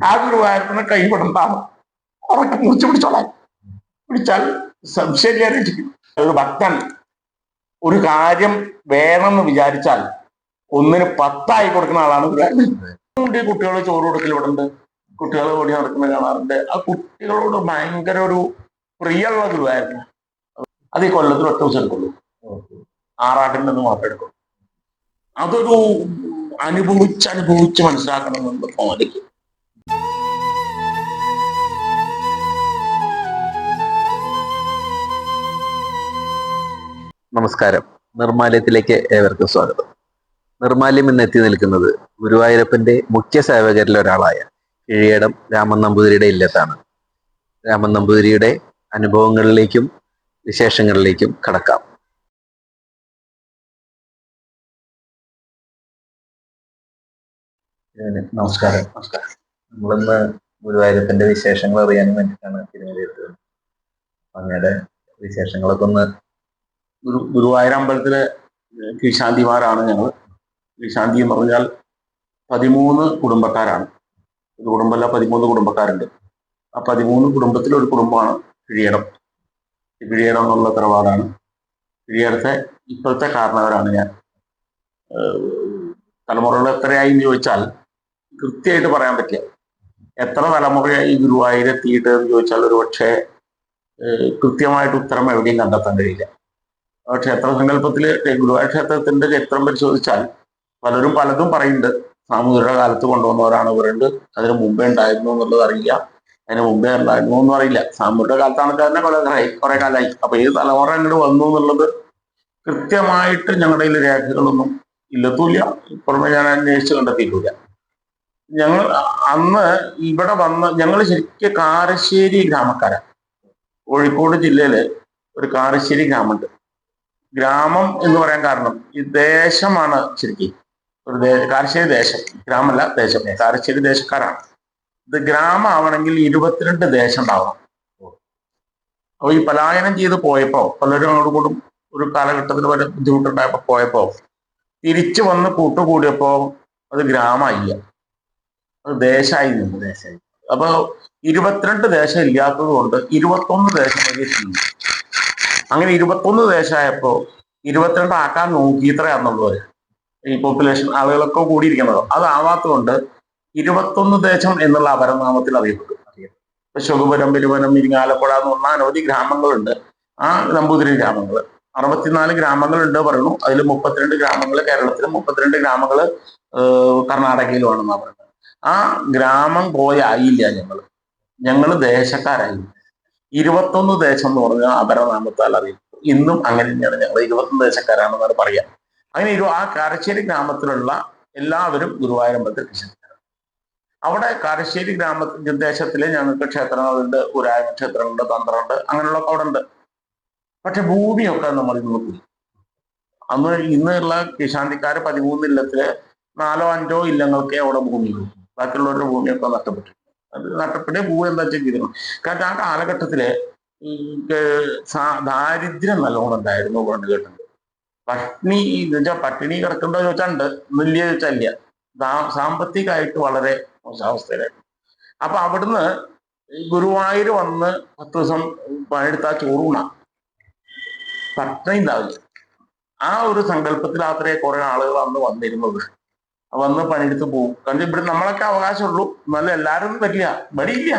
ആ ഗുരുവായൂരപ്പനെ കൈ വിടണ്ടാണ്, അവർക്ക് മുറിച്ചു പിടിച്ചോളാം, പിടിച്ചാൽ ശരിയായിരിക്കും. ഒരു ഭക്തൻ ഒരു കാര്യം വേണമെന്ന് വിചാരിച്ചാൽ ഒന്നിന് 10 കൊടുക്കുന്ന ആളാണ് ഗുരുവായൂരപ്പൻ. കുട്ടികൾ ചോറ് കൊടുക്കൽ ഇവിടെ ഉണ്ട്, കുട്ടികൾ ഓടി നടക്കുന്നത് കാണാറുണ്ട്. ആ കുട്ടികളോട് ഭയങ്കര ഒരു പ്രിയമുള്ള ഗുരുവായൂരപ്പൻ. അത് ഈ കൊല്ലത്തിൽ 1 ദിവസം എടുക്കുള്ളൂ, ആറാട്ടിൽ നിന്ന് മാത്രം എടുക്കുള്ളൂ. അതൊരു അനുഭവിച്ച് മനസ്സിലാക്കണമെന്ന് തോന്നിക്ക്. നമസ്കാരം. നിർമ്മാല്യത്തിലേക്ക് ഏവർക്കും സ്വാഗതം. നിർമ്മാല്യം ഇന്ന് എത്തി നിൽക്കുന്നത് ഗുരുവായൂരപ്പന്റെ മുഖ്യ സേവകരിൽ ഒരാളായ കിഴിയടം രാമൻ നമ്പൂതിരിയുടെ ഇല്ലത്താണ്. രാമൻ നമ്പൂതിരിയുടെ അനുഭവങ്ങളിലേക്കും വിശേഷങ്ങളിലേക്കും കടക്കാം. നമസ്കാരം. നമ്മളിന്ന് ഗുരുവായൂരപ്പന്റെ വിശേഷങ്ങൾ അറിയാനും വേണ്ടിയിട്ടാണ് തിരുവനന്തപുരത്ത്. അങ്ങയുടെ വിശേഷങ്ങളൊക്കെ ഒന്ന്. ഗുരുവായൂർ അമ്പലത്തിലെ കീശാന്തിമാരാണ് ഞങ്ങൾ. കീശാന്തി എന്ന് പറഞ്ഞാൽ 13 കുടുംബക്കാരാണ്. ഒരു കുടുംബമല്ല, 13 കുടുംബക്കാരുണ്ട്. ആ 13 കുടുംബത്തിലൊരു കുടുംബമാണ് കിഴിയടം. കിഴിയടം എന്നുള്ള തറവാടാണ്. കിഴിയടത്തെ ഇപ്പോഴത്തെ കാരണവരാണ് ഞാൻ. തലമുറകൾ എത്രയായി എന്ന് ചോദിച്ചാൽ കൃത്യമായിട്ട് പറയാൻ പറ്റില്ല. എത്ര തലമുറയായി ഗുരുവായൂർ എത്തിയിട്ട് എന്ന് ചോദിച്ചാൽ ഒരു പക്ഷേ കൃത്യമായിട്ട് ഉത്തരം എവിടെയും കണ്ടെത്താൻ കഴിയില്ല. ക്ഷേത്ര സങ്കല്പത്തില് ഗുരുവായൂർ ക്ഷേത്രത്തിന്റെ ചരിത്രം പരിശോധിച്ചാൽ പലരും പലതും പറയുന്നുണ്ട്. സാമൂതിരിയുടെ കാലത്ത് കൊണ്ടുവന്നവരാണ് ഇവരുണ്ട്, അതിന് മുമ്പേ ഉണ്ടായിരുന്നു എന്നുള്ളത് അറിയില്ല, അതിന് മുമ്പേ ഉണ്ടായിരുന്നു എന്നും അറിയില്ല. സാമൂതിരിയുടെ കാലത്താണെങ്കിൽ തന്നെ കുറെ കാലമായി. അപ്പൊ ഏത് തലമുറ അങ്ങോട്ട് വന്നു എന്നുള്ളത് കൃത്യമായിട്ട് ഞങ്ങളുടെ കയ്യിൽ രേഖകളൊന്നും ഇല്ലത്തുമില്ല, പുറമെ ഞാൻ അന്വേഷിച്ച് കണ്ടെത്തിയിട്ടില്ല. ഞങ്ങൾ അന്ന് ഇവിടെ വന്ന് ഞങ്ങൾ ശരിക്കും കാരശ്ശേരി ഗ്രാമക്കാരാണ്. കോഴിക്കോട് ജില്ലയില് ഒരു കാരശ്ശേരി ഗ്രാമമുണ്ട്. ഗ്രാമം എന്ന് പറയാൻ കാരണം ഈ ദേശമാണ് ശരിക്കും ഒരു കാരശ്ശേരി ദേശം, ഗ്രാമല്ല ദേശം. കാരശ്ശേരി ദേശക്കാരാണ്. ഇത് ഗ്രാമം ആവണമെങ്കിൽ 22 ദേശം ഉണ്ടാവണം. അപ്പൊ ഈ പലായനം ചെയ്ത് പോയപ്പോ പലരും അങ്ങോട്ടും കൂടും ഒരു കാലഘട്ടത്തിൽ വരെ ബുദ്ധിമുട്ടുണ്ടായപ്പോ പോയപ്പോ തിരിച്ചു വന്ന് കൂട്ടുകൂടിയപ്പോ അത് ഗ്രാമമായില്ല, അത് ദേശമായി നിന്ന്. ദേശമായി. അപ്പൊ 22 ദേശം ഇല്ലാത്തത് കൊണ്ട് 21 ദേശം എത്തി. അങ്ങനെ 21 ദേശമായപ്പോ 22 ആക്കാൻ നോക്കി ഇത്രയാണെന്നുള്ളത് ഈ പോപ്പുലേഷൻ ആളുകളൊക്കെ കൂടിയിരിക്കുന്നത്. അതാവാത്തത് കൊണ്ട് 21 ദേശം എന്നുള്ള അപരനാമത്തിൽ അറിയപ്പെട്ടു. ശുഭപുരം, പെരുവനം, ഇരിങ്ങാലക്കുട എന്ന് പറഞ്ഞ അനവധി ഗ്രാമങ്ങളുണ്ട്. ആ നമ്പൂതിരി ഗ്രാമങ്ങൾ 64 ഗ്രാമങ്ങളുണ്ട് പറയുന്നു. അതിൽ 32 ഗ്രാമങ്ങൾ കേരളത്തിലും 32 ഗ്രാമങ്ങൾ കർണാടകയിലുമാണെന്നാണ് പറയുന്നത്. ആ ഗ്രാമം പോയായില്ല ഞങ്ങള് ദേശക്കാരായി. 21 ദേശം എന്ന് പറഞ്ഞാൽ അപരനാമത്താൽ അറിയും. ഇന്നും അങ്ങനെ തന്നെയാണ്, ഞങ്ങൾ 21 ദേശക്കാരാണെന്നാണ് പറയാം. അങ്ങനെ ആ കാരശ്ശേരി ഗ്രാമത്തിലുള്ള എല്ലാവരും ഗുരുവായൂരമ്പലത്തിൽ വിശ്വസിക്കാറ്. അവിടെ കാരശ്ശേരി ദേശത്തില് ഞങ്ങൾക്ക് ക്ഷേത്രങ്ങളുണ്ട്, ഗുരുവായൂർ ക്ഷേത്രങ്ങളുണ്ട്, തന്ത്രമുണ്ട്, അങ്ങനെയുള്ളതൊക്കെ അവിടെ ഉണ്ട്. പക്ഷെ ഭൂമിയൊക്കെ നമ്മൾ ഇന്ന് പോയി. അന്ന് ഇന്നുള്ള കിശാന്തിക്കാര് 13 ഇല്ലത്തില് 4-5 ഇല്ലങ്ങൾക്കേ അവിടെ ഭൂമിയുള്ളൂ. ബാക്കിയുള്ളവരുടെ ഭൂമിയൊക്കെ നഷ്ടപ്പെട്ടു. അത് നഷ്ടപ്പെട്ടേ ഭൂമി എന്താ ചെയ്തിരുന്നു. കാരണം ആ കാലഘട്ടത്തില് ദാരിദ്ര്യം നല്ലോണം ഉണ്ടായിരുന്നു പണ്ട് കേട്ടിട്ടുണ്ട്. പട്ടിണി ചോദിച്ചാൽ പട്ടിണി കിടക്കണ്ടോ ചോദിച്ചാണ്ട്, വലിയ ചോദിച്ചാലില്ല. സാമ്പത്തികമായിട്ട് വളരെ മോശാവസ്ഥയിലായിരുന്നു. അപ്പൊ അവിടുന്ന് ഗുരുവായൂർ വന്ന് 10 ദിവസം പണിയെടുത്താൽ ചോറൂണ, പട്ടിണി ഉണ്ടാവില്ല. ആ ഒരു സങ്കല്പത്തിൽ അത്രേ കുറെ ആളുകൾ അന്ന് വന്നിരുന്നത്. വന്ന് പണിയെടുത്ത് പോകും. കാരണം ഇവിടെ നമ്മളൊക്കെ അവകാശമുള്ളൂ, എന്നാലും എല്ലാരും വരില്ല, വരില്ല.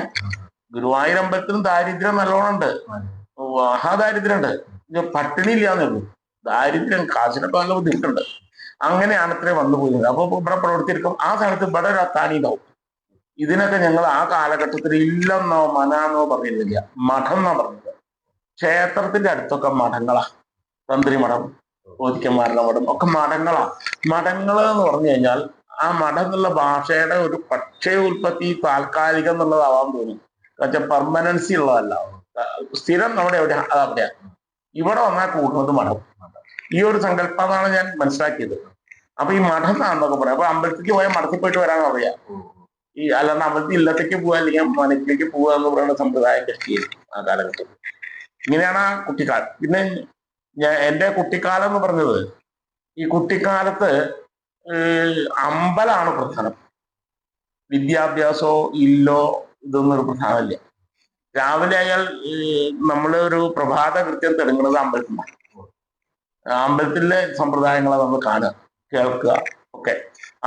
ഗുരുവായൂർ അമ്പലത്തിനും ദാരിദ്ര്യം നല്ലോണം ഉണ്ട്, മഹാദാരിദ്ര്യം ഉണ്ട്. പട്ടിണി ഇല്ലാന്നേ ഉള്ളൂ, ദാരിദ്ര്യം കാശിനൊക്കെ നല്ല ബുദ്ധിമുട്ടുണ്ട്. അങ്ങനെയാണ് ഇത്രയും വന്നു പോയിരുന്നത്. അപ്പൊ ഇവിടെ പ്രവർത്തിക്കും. ആ സ്ഥലത്ത് ഇവിടെ ഒരു അത്താണി ഉണ്ടാവും. ഇതിനൊക്കെ ഞങ്ങൾ ആ കാലഘട്ടത്തിൽ ഇല്ലെന്നോ മനാന്നോ പറഞ്ഞിരുന്നില്ല, മഠം എന്നാ പറഞ്ഞത്. ക്ഷേത്രത്തിന്റെ അടുത്തൊക്കെ മഠങ്ങളാ. തന്ത്രി മഠം, ഓദിക്കന്മാരുടെ മഠം ഒക്കെ മഠങ്ങളാ. മഠങ്ങൾ എന്ന് പറഞ്ഞു കഴിഞ്ഞാൽ ആ മഠം എന്നുള്ള ഭാഷയുടെ ഒരു പക്ഷേ ഉൽപ്പത്തി താൽക്കാലികം എന്നുള്ളതാവാൻ തോന്നും. എന്നുവെച്ചാൽ പെർമനൻസി ഉള്ളതല്ല, സ്ഥിരം നമ്മുടെ എവിടെ അതവിടെയാ. ഇവിടെ വന്നാൽ കൂടുന്നത് മഠം. ഈ ഒരു സങ്കല്പമാണ് ഞാൻ മനസ്സിലാക്കിയത്. അപ്പൊ ഈ മഠം എന്നാണെന്നൊക്കെ പറയാം. അപ്പൊ അമ്പലത്തിലേക്ക് പോയാൽ മഠത്തിൽ പോയിട്ട് വരാൻ പറയാം. ഈ അല്ലാണ്ട് അമ്പലത്തിൽ ഇല്ലത്തേക്ക് പോകാൻ അല്ലെങ്കിൽ മനക്കിലേക്ക് പോകുക എന്ന് പറയുന്ന സമ്പ്രദായം കൃഷിയിൽ ആ കാലഘട്ടത്തിൽ. ഇങ്ങനെയാണ് ആ കുട്ടിക്കാലം. പിന്നെ എന്റെ കുട്ടിക്കാലം എന്ന് പറഞ്ഞത്, ഈ കുട്ടിക്കാലത്ത് അമ്പലമാണ് പ്രധാനം. വിദ്യാഭ്യാസമോ ഇല്ലോ ഇതൊന്നും ഒരു പ്രധാനമില്ല. രാവിലെ ആയാൽ നമ്മള് ഒരു പ്രഭാത കൃത്യം തുടങ്ങുന്നത് അമ്പലത്തിലാണ്. അമ്പലത്തിലെ സമ്പ്രദായങ്ങളെ നമ്മൾ കാണുക, കേൾക്കുക ഒക്കെ.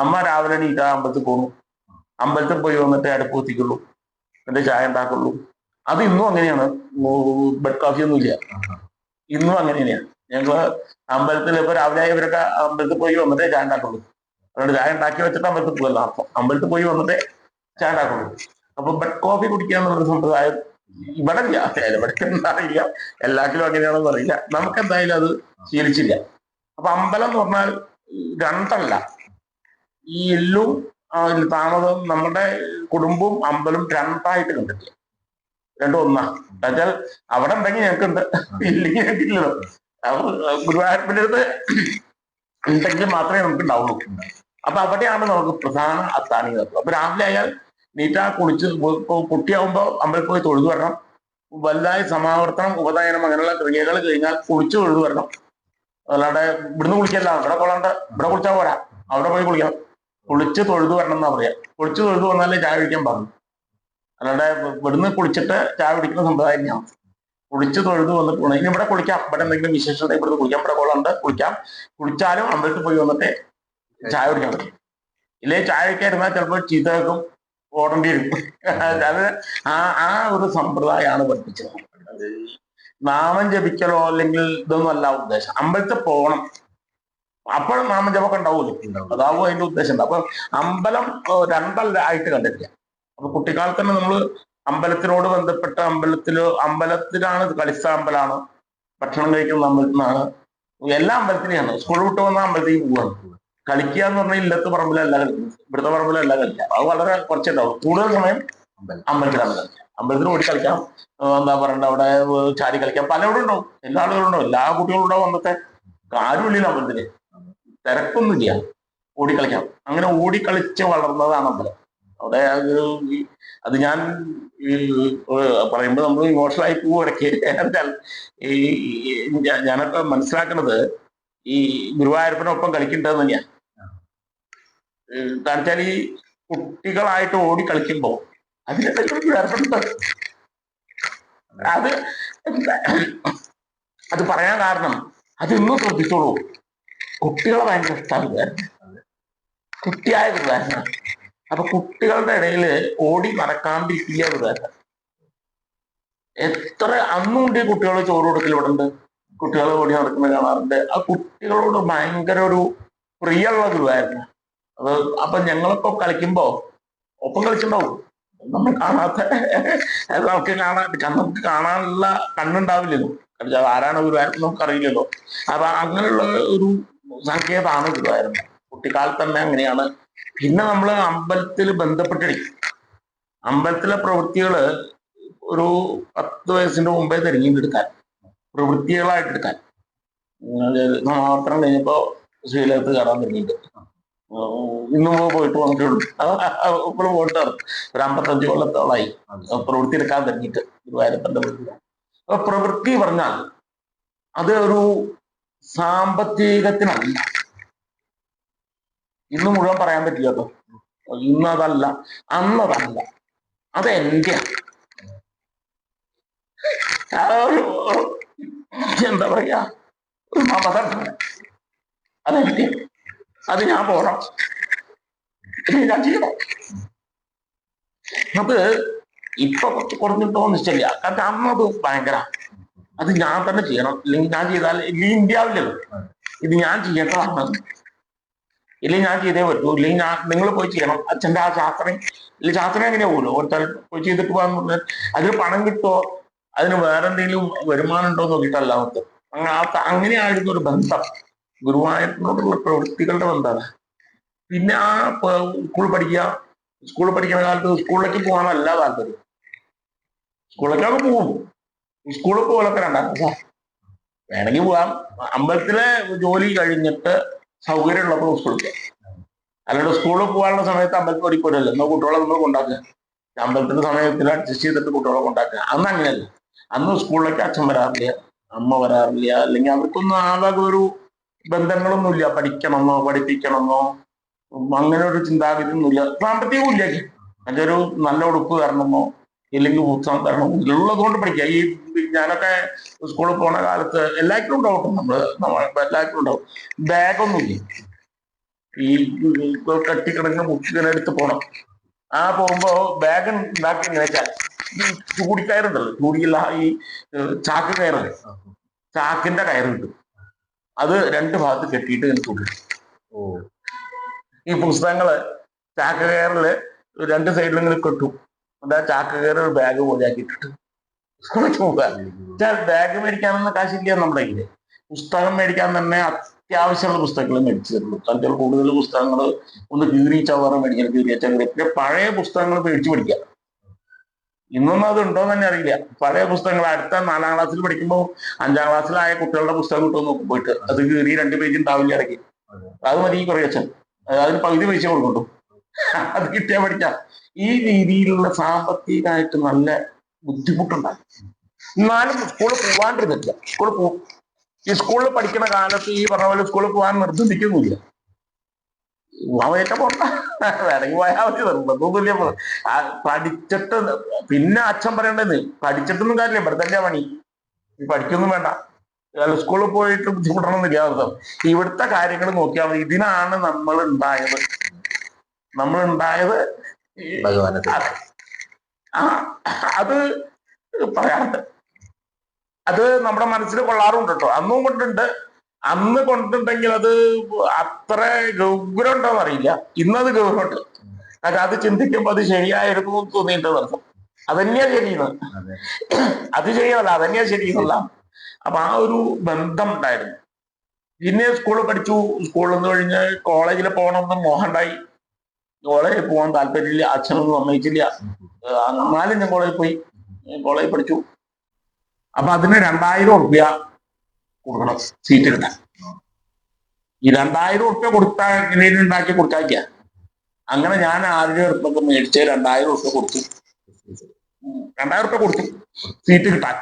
അമ്മ രാവിലെ എണീറ്റാ അമ്പലത്തിൽ പോകുന്നു, അമ്പലത്തിൽ പോയി വന്നിട്ട് അടുപ്പ് കുത്തിക്കുള്ളൂ, എന്നിട്ട് ചായ ഉണ്ടാക്കുള്ളൂ. അത് ഇന്നും അങ്ങനെയാണ്. ബെഡ് കോഫി ഒന്നും ഇല്ല, ഇന്നും അങ്ങനെ തന്നെയാണ്. ഞങ്ങള് അമ്പലത്തിൽ ഇപ്പൊ രാവിലെ ഇവരൊക്കെ അമ്പലത്തിൽ പോയി വന്നിട്ടേ ചായ ഉണ്ടാക്കുള്ളൂ. അതുകൊണ്ട് ചായ ഉണ്ടാക്കി വെച്ചിട്ട് അമ്പലത്തിൽ പോകല്ല, അമ്പലത്തിൽ പോയി വന്നിട്ടേ ചായ ഉണ്ടാക്കുള്ളൂ. അപ്പൊ ബെഡ് കോഫി കുടിക്കുക എന്നുള്ളൊരു സമ്പ്രദായം ഇവിടെ ഇല്ല. ഇവിടെ എന്താറിയില്ല, എല്ലാത്തിലും അങ്ങനെയാണെന്ന് അറിയില്ല. നമുക്ക് എന്തായാലും അത് ശീലിച്ചില്ല. അപ്പൊ അമ്പലം എന്ന് പറഞ്ഞാൽ രണ്ടല്ല, ഈ എല്ലും താമസം നമ്മുടെ കുടുംബവും അമ്പലം രണ്ടായിട്ട് കണ്ടിട്ടില്ല. രണ്ടും ഒന്നാ. എന്നുവെച്ചാൽ അവിടെ ഉണ്ടെങ്കിൽ ഞങ്ങൾക്കുണ്ട്, ഇല്ലെങ്കിൽ ഞങ്ങൾക്കില്ലല്ലോ. ഗുരുവായൂരപ്പൻ്റെ അടുത്ത് ഉണ്ടെങ്കിൽ മാത്രമേ നമുക്ക് ഉണ്ടാവുള്ളൂ. അപ്പൊ അവിടെയാണ് നമുക്ക് പ്രധാന അത്താണികൾ. അപ്പൊ രാവിലെ ആയാൽ നീറ്റാ കുളിച്ച് കുട്ടിയാവുമ്പോ അമ്പലത്തിൽ പോയി തൊഴുതു വരണം. വലുതായി സമാവർത്തനം, ഉപനയനം അങ്ങനെയുള്ള ക്രിയകൾ കഴിഞ്ഞാൽ കുളിച്ച് തൊഴുതു വരണം. അല്ലാണ്ട് ഇവിടുന്ന് കുളിക്കല്ല, ഇവിടെ കൊള്ളാണ്ട് ഇവിടെ കുളിച്ചാൽ പോരാ, അവിടെ പോയി കുളിക്കണം. കുളിച്ച് തൊഴുതു വരണം എന്നാ പറയാ. കുളിച്ച് തൊഴുതു വന്നാലേ ചായ കുടിക്കാൻ പറഞ്ഞു. അല്ലാണ്ട് ഇവിടുന്ന് കുളിച്ചിട്ട് ചായ കുടിക്കുന്ന സമ്പ്രദായം ഞാൻ. കുളിച്ച് തൊഴുതു വന്നിട്ട് പോകണം. ഇനി ഇവിടെ കുളിക്കാം, ഇവിടെ എന്തെങ്കിലും വിശേഷത ഇവിടുന്ന് കുളിക്കാം, ഇവിടെ കൊള്ളാണ്ട് കുളിക്കാം. കുളിച്ചാലും അമ്പലത്തിൽ പോയി വന്നിട്ട് ചായ കുടിക്കാൻ പറ്റും. ഇല്ലേ ചായ കുടിക്കാതിരുന്നാൽ ചിലപ്പോൾ ചീത്ത വെക്കും, ഓടേണ്ടി വരും. അത് ആ ഒരു സമ്പ്രദായമാണ് പഠിപ്പിച്ചത്. നാമം ജപിക്കലോ അല്ലെങ്കിൽ ഇതൊന്നും അല്ല ഉദ്ദേശം. അമ്പലത്തിൽ പോകണം, അപ്പോഴും നാമം ജപമൊക്കെ ഉണ്ടാവുമല്ലോ, അതാവും അതിന്റെ ഉദ്ദേശം. അപ്പൊ അമ്പലം രണ്ടല്ല ആയിട്ട് കണ്ടിട്ടില്ല. അപ്പൊ കുട്ടിക്കാലത്ത് തന്നെ നമ്മൾ അമ്പലത്തിനോട് ബന്ധപ്പെട്ട അമ്പലത്തിലാണ്, കളിസ്ഥാമ്പലാണ്, ഭക്ഷണം കഴിക്കുന്ന അമ്പലത്തിനാണ്, എല്ലാ അമ്പലത്തിനെയാണ്. സ്കൂൾ വിട്ട് വന്ന അമ്പലത്തേക്ക് പോവാണ്. കളിക്കുക എന്ന് പറഞ്ഞാൽ ഇല്ലത്ത് പറമ്പിലല്ല കളിക്കുന്നത്, ഇവിടുത്തെ പറമ്പിലല്ല കളിക്കുക. അത് വളരെ കുറച്ചുണ്ടാവും. കൂടുതൽ സമയം അമ്പലത്തിലാണ് കളിക്കുക. അമ്പലത്തിൽ ഓടി കളിക്കാം, എന്താ പറയണ്ട, അവിടെ ചാടി കളിക്കാം, പലരോടും ഉണ്ടാവും, എല്ലാ ആളുകളും ഉണ്ടാവും, എല്ലാ കുട്ടികളും ഉണ്ടാവും. അന്നത്തെ ആരുമില്ല അമ്പലത്തില്, തിരക്കൊന്നുമില്ല, ഓടിക്കളിക്കാം. അങ്ങനെ ഓടിക്കളിച്ച് വളർന്നതാണ് അമ്പലം. അവിടെ അത് ഞാൻ പറയുമ്പോൾ നമ്മൾ ഇമോഷണലായി പോവും ഇടയ്ക്ക്. എന്നാൽ ഞാനൊക്കെ മനസ്സിലാക്കുന്നത് ഈ ഗുരുവായൂരപ്പനൊപ്പം കളിക്കേണ്ടതെന്ന് തന്നെയാണ്. കാരണം വെച്ചാൽ ഈ കുട്ടികളായിട്ട് ഓടി കളിക്കുമ്പോ അതിനെന്തെങ്കിലും ഗുരുവായൂരപ്പനുണ്ട്. അത് പറയാൻ കാരണം അത് ഇന്നും ശ്രദ്ധിച്ചോളൂ, കുട്ടികളെ ഭയങ്കര ഇഷ്ടമാണ് കുട്ടിയായ ഗുരുവായൂരപ്പൻ. അപ്പൊ കുട്ടികളുടെ ഇടയിൽ ഓടി നടക്കാണ്ടിരിക്കുക ഗുരുവായൂരപ്പൻ. എത്ര അന്നുണ്ട് കുട്ടികൾ ചോറ് കൊടുക്കൽ ഇവിടെ ഉണ്ട്, കുട്ടികൾ ഓടി നടക്കുന്നത് കാണാറുണ്ട്. ആ കുട്ടികളോട് ഭയങ്കര ഒരു പ്രിയമുള്ള ഗുരുവായൂരപ്പൻ. അത് അപ്പൊ ഞങ്ങളൊക്കെ കളിക്കുമ്പോ ഒപ്പം കളിച്ചിട്ടുണ്ടാവും. നമ്മൾ കാണാത്ത, നമുക്ക് കാണാനുള്ള കണ്ണുണ്ടാവില്ലല്ലോ, ആരാണ് ഗുരുവായൂരപ്പൻ നമുക്ക് അറിയില്ലല്ലോ. അപ്പൊ അങ്ങനെയുള്ള ഒരു സങ്കേതമാണ് ഗുരുവായൂരപ്പൻ. കുട്ടിക്കാലത്ത് തന്നെ അങ്ങനെയാണ്. പിന്നെ നമ്മൾ അമ്പലത്തിൽ ബന്ധപ്പെട്ടിരിക്കും. അമ്പലത്തിലെ പ്രവൃത്തികള് ഒരു 10 വയസ്സിന്റെ മുമ്പേ തിരഞ്ഞെടുക്കാൻ, പ്രവൃത്തികളായിട്ട് എടുക്കാൻ. സമാവർത്തനം കഴിഞ്ഞപ്പോ ശ്രീലകത്ത് കയറാൻ തുടങ്ങിയിട്ട് ഇന്നും പോയിട്ട് വന്നിട്ടുള്ളൂ. ഇപ്പോഴും പോയിട്ട് ഒരു 55 കൊല്ലത്തോളായി പ്രവൃത്തി എടുക്കാൻ തുടങ്ങിയിട്ട് ഗുരുവായൂരപ്പന്റെ പ്രവൃത്തി. അപ്പൊ പ്രവൃത്തി പറഞ്ഞാൽ അത് ഒരു സാമ്പത്തികത്തിനല്ല. ഇന്ന് മുഴുവൻ പറയാൻ പറ്റില്ല കേട്ടോ, ഇന്നതല്ല, അന്നതല്ല, അത് എന്റെയാണ്. എന്താ പറയാ, ഒരു മമത, അതെന്റെ, അത് ഞാൻ പോണം, ഞാൻ ചെയ്യണം. അത് ഇപ്പൊ കുറഞ്ഞിട്ടോന്ന് നിശ്ചയില്ല. കാരണം അന്നത് ഭയങ്കര, അത് ഞാൻ തന്നെ ചെയ്യണം, ഇല്ലെങ്കിൽ ഞാൻ ചെയ്താൽ ഇല്ലെങ്കിൽ ഇന്ത്യാവില്ലല്ലോ, ഇത് ഞാൻ ചെയ്യേണ്ടതാണ്, ഇല്ലെങ്കിൽ ഞാൻ ചെയ്തേ പറ്റൂ, ഇല്ലെങ്കിൽ നിങ്ങൾ പോയി ചെയ്യണം. അച്ഛൻ്റെ ആ ശാസ്ത്രം, ഇല്ലെങ്കിൽ ശാസ്ത്രം എങ്ങനെയാ പോലും ഒരു പോയി ചെയ്തിട്ട് പോകാന്ന് പറഞ്ഞാൽ അതിന് പണം കിട്ടുമോ, അതിന് വേറെ എന്തെങ്കിലും വരുമാനം ഉണ്ടോ എന്ന് നോക്കിയിട്ടല്ല മൊത്തം. അങ്ങനെയായിരുന്നു ഒരു ബന്ധം, ഗുരുവായൂരപ്പനോടുള്ള പ്രവൃത്തികളുടെ ബന്ധമാണ്. പിന്നെ ആ സ്കൂളിൽ പഠിക്കുന്ന കാലത്ത് സ്കൂളിലേക്ക് പോകാനല്ല താല്പര്യം. സ്കൂളിലേക്കൊക്കെ പോകും, സ്കൂളിൽ പോകലൊക്കെ രണ്ടാം വേണമെങ്കിൽ പോകാം. അമ്പലത്തിലെ ജോലി കഴിഞ്ഞിട്ട് സൗകര്യമുള്ളപ്പോൾ സ്കൂളിൽ പോകാം. അല്ലാണ്ട് സ്കൂളിൽ പോകാനുള്ള സമയത്ത് അമ്പലത്തിൽ ഓടിപ്പോരല്ലോ, എന്നാൽ കുട്ടികളെ നമ്മൾ കൊണ്ടാക്കുക, അമ്പലത്തിന്റെ സമയത്തിൽ അഡ്ജസ്റ്റ് ചെയ്തിട്ട് കുട്ടികളെ കൊണ്ടാക്കുക. അന്ന് അങ്ങനെയല്ല. അന്ന് സ്കൂളിലേക്ക് അച്ഛൻ വരാറില്ല, അമ്മ വരാറില്ല, അല്ലെങ്കിൽ അവർക്കൊന്നും ആകെ ഒരു ബന്ധങ്ങളൊന്നുമില്ല. പഠിക്കണമെന്നോ പഠിപ്പിക്കണമെന്നോ അങ്ങനെ ഒരു ചിന്താഗതി ഒന്നുമില്ല, സാമ്പത്തികവും ഇല്ല. എൻ്റെ ഒരു നല്ല ഉടുപ്പ് തരണമെന്നോ ഇല്ലെങ്കിൽ പുസ്തകം തരണം ഉള്ളതുകൊണ്ട് പഠിക്കുക. ഈ ഞാനൊക്കെ സ്കൂളിൽ പോണ കാലത്ത് എല്ലാവർക്കും ഉണ്ടാവും, എല്ലാവർക്കും ഉണ്ടാവും, ബാഗൊന്നുമില്ല. ഈ കെട്ടിക്കിടങ്ങ് ബുക്കിങ്ങനെ എടുത്ത് പോണം. ആ പോകുമ്പോ ബാഗ് ഉണ്ടാക്കി എങ്ങനെ വെച്ചാൽ ഈ ചൂടിക്കയറുണ്ടല്ലോ, ചൂടിയുള്ള ഈ ചാക്ക് കയറ്, ചാക്കിന്റെ കയറ് കിട്ടും. അത് രണ്ട് ഭാഗത്ത് കെട്ടിയിട്ട് ഇങ്ങനെ തൂക്കും. ഈ പുസ്തകങ്ങള് ചാക്ക് കയറില് രണ്ട് സൈഡിൽ ഇങ്ങനെ കെട്ടും. എന്താ ചാക്ക് കയറ് ബാഗ് പോലെ ആക്കിയിട്ടിട്ട് ബാഗ് മേടിക്കാനൊന്നും കാശില്ല നമ്മുടെ കയ്യില്. പുസ്തകം മേടിക്കാൻ തന്നെ അത്യാവശ്യമുള്ള പുസ്തകങ്ങൾ മേടിച്ചു തരുള്ളൂ. അതിൽ കൂടുതൽ പുസ്തകങ്ങൾ ഒന്ന് കീറിച്ചാവാറോ മേടിക്കാൻ കീറിയച്ചാൽ പിന്നെ പഴയ പുസ്തകങ്ങൾ മേടിച്ചു പഠിക്കാം. ഇന്നൊന്നും അത് ഉണ്ടോന്ന് തന്നെ അറിയില്ല. പഴയ പുസ്തകങ്ങൾ അടുത്ത 4ാം ക്ലാസ്സിൽ പഠിക്കുമ്പോൾ 5ാം ക്ലാസ്സിലായ കുട്ടികളുടെ പുസ്തകം കിട്ടുമെന്ന് നോക്കും പോയിട്ട്, അത് കീറി 2 പേജ് ഉണ്ടാവില്ല ഇടയ്ക്ക്. അത് മതി കുറയച്ചൻ, അതിന് പകുതി പൈസ കൊടുക്കണ്ടു, അത് കിട്ടിയാൽ പഠിക്കാം. ഈ രീതിയിലുള്ള സാമ്പത്തികമായിട്ട് നല്ല ബുദ്ധിമുട്ടുണ്ടാകും. എന്നാലും സ്കൂളിൽ പോവാണ്ടിരുന്നില്ല. ഈ സ്കൂളിൽ പഠിക്കുന്ന കാലത്ത് ഈ പറഞ്ഞ പോലെ സ്കൂളിൽ പോകാൻ നിർബന്ധിക്കുന്നില്ല. പോവാൻ പോണ്ട, വേണമെങ്കിൽ പോയാൽ മതി, നിർബന്ധമൊന്നുമില്ല. പഠിച്ചിട്ട് പിന്നെ അച്ഛൻ പറയണ്ടെന്ന്, പഠിച്ചിട്ടൊന്നും കാര്യമില്ല, ഇവിടെ തന്നെ പണി, പഠിക്കൊന്നും വേണ്ട, സ്കൂളിൽ പോയിട്ട് ബുദ്ധിമുട്ടണമെന്നില്ല അർത്ഥം. ഇവിടുത്തെ കാര്യങ്ങൾ നോക്കിയാൽ മതി. ഇതിനാണ് നമ്മൾ ഉണ്ടായത്. അത് പറയാറുണ്ട്. അത് നമ്മുടെ മനസ്സിൽ കൊള്ളാറുണ്ട് കേട്ടോ. അന്നും കൊണ്ടുണ്ട്. അന്ന് കൊണ്ടുണ്ടെങ്കിൽ അത് അത്ര ഗൗരവം ഉണ്ടോന്ന് അറിയില്ല. ഇന്നത് ഗൗരവമുണ്ട്. അത് ചിന്തിക്കുമ്പോൾ അത് ശരിയായിരുന്നു തോന്നിയിട്ടെന്ന് അർത്ഥം. അതന്നെയാ ശരിയെന്ന്, അത് ശരിയല്ല, അതന്നെയാ ശരിയെന്നല്ല. അപ്പൊ ആ ഒരു ബന്ധം ഉണ്ടായിരുന്നു. പിന്നെ സ്കൂളിൽ പഠിച്ചു. സ്കൂളിൽ നിന്ന് കഴിഞ്ഞ് കോളേജിൽ പോകണമെന്ന് മോഹമുണ്ടായി. കോളേജിൽ പോകാൻ താല്പര്യമില്ല, അച്ഛനൊന്നും സമ്മതിച്ചില്ല. എന്നാലും ഞാൻ കോളേജിൽ പഠിച്ചു. അപ്പൊ അതിന് 2000 റുപ്യ കൊടുക്കണം സീറ്റ് കിട്ടാൻ. ഈ 2000 റുപ്യ കൊടുത്താൽ എങ്ങനെയും ഉണ്ടാക്കി കൊടുക്കാതിരിക്കുക. അങ്ങനെ ഞാൻ 1000 റുപ്യൊക്കെ മേടിച്ച് 2000 റുപ്യ കൊടുത്തു. 2000 റുപ്യ കൊടുത്തു സീറ്റ് കിട്ടാൻ.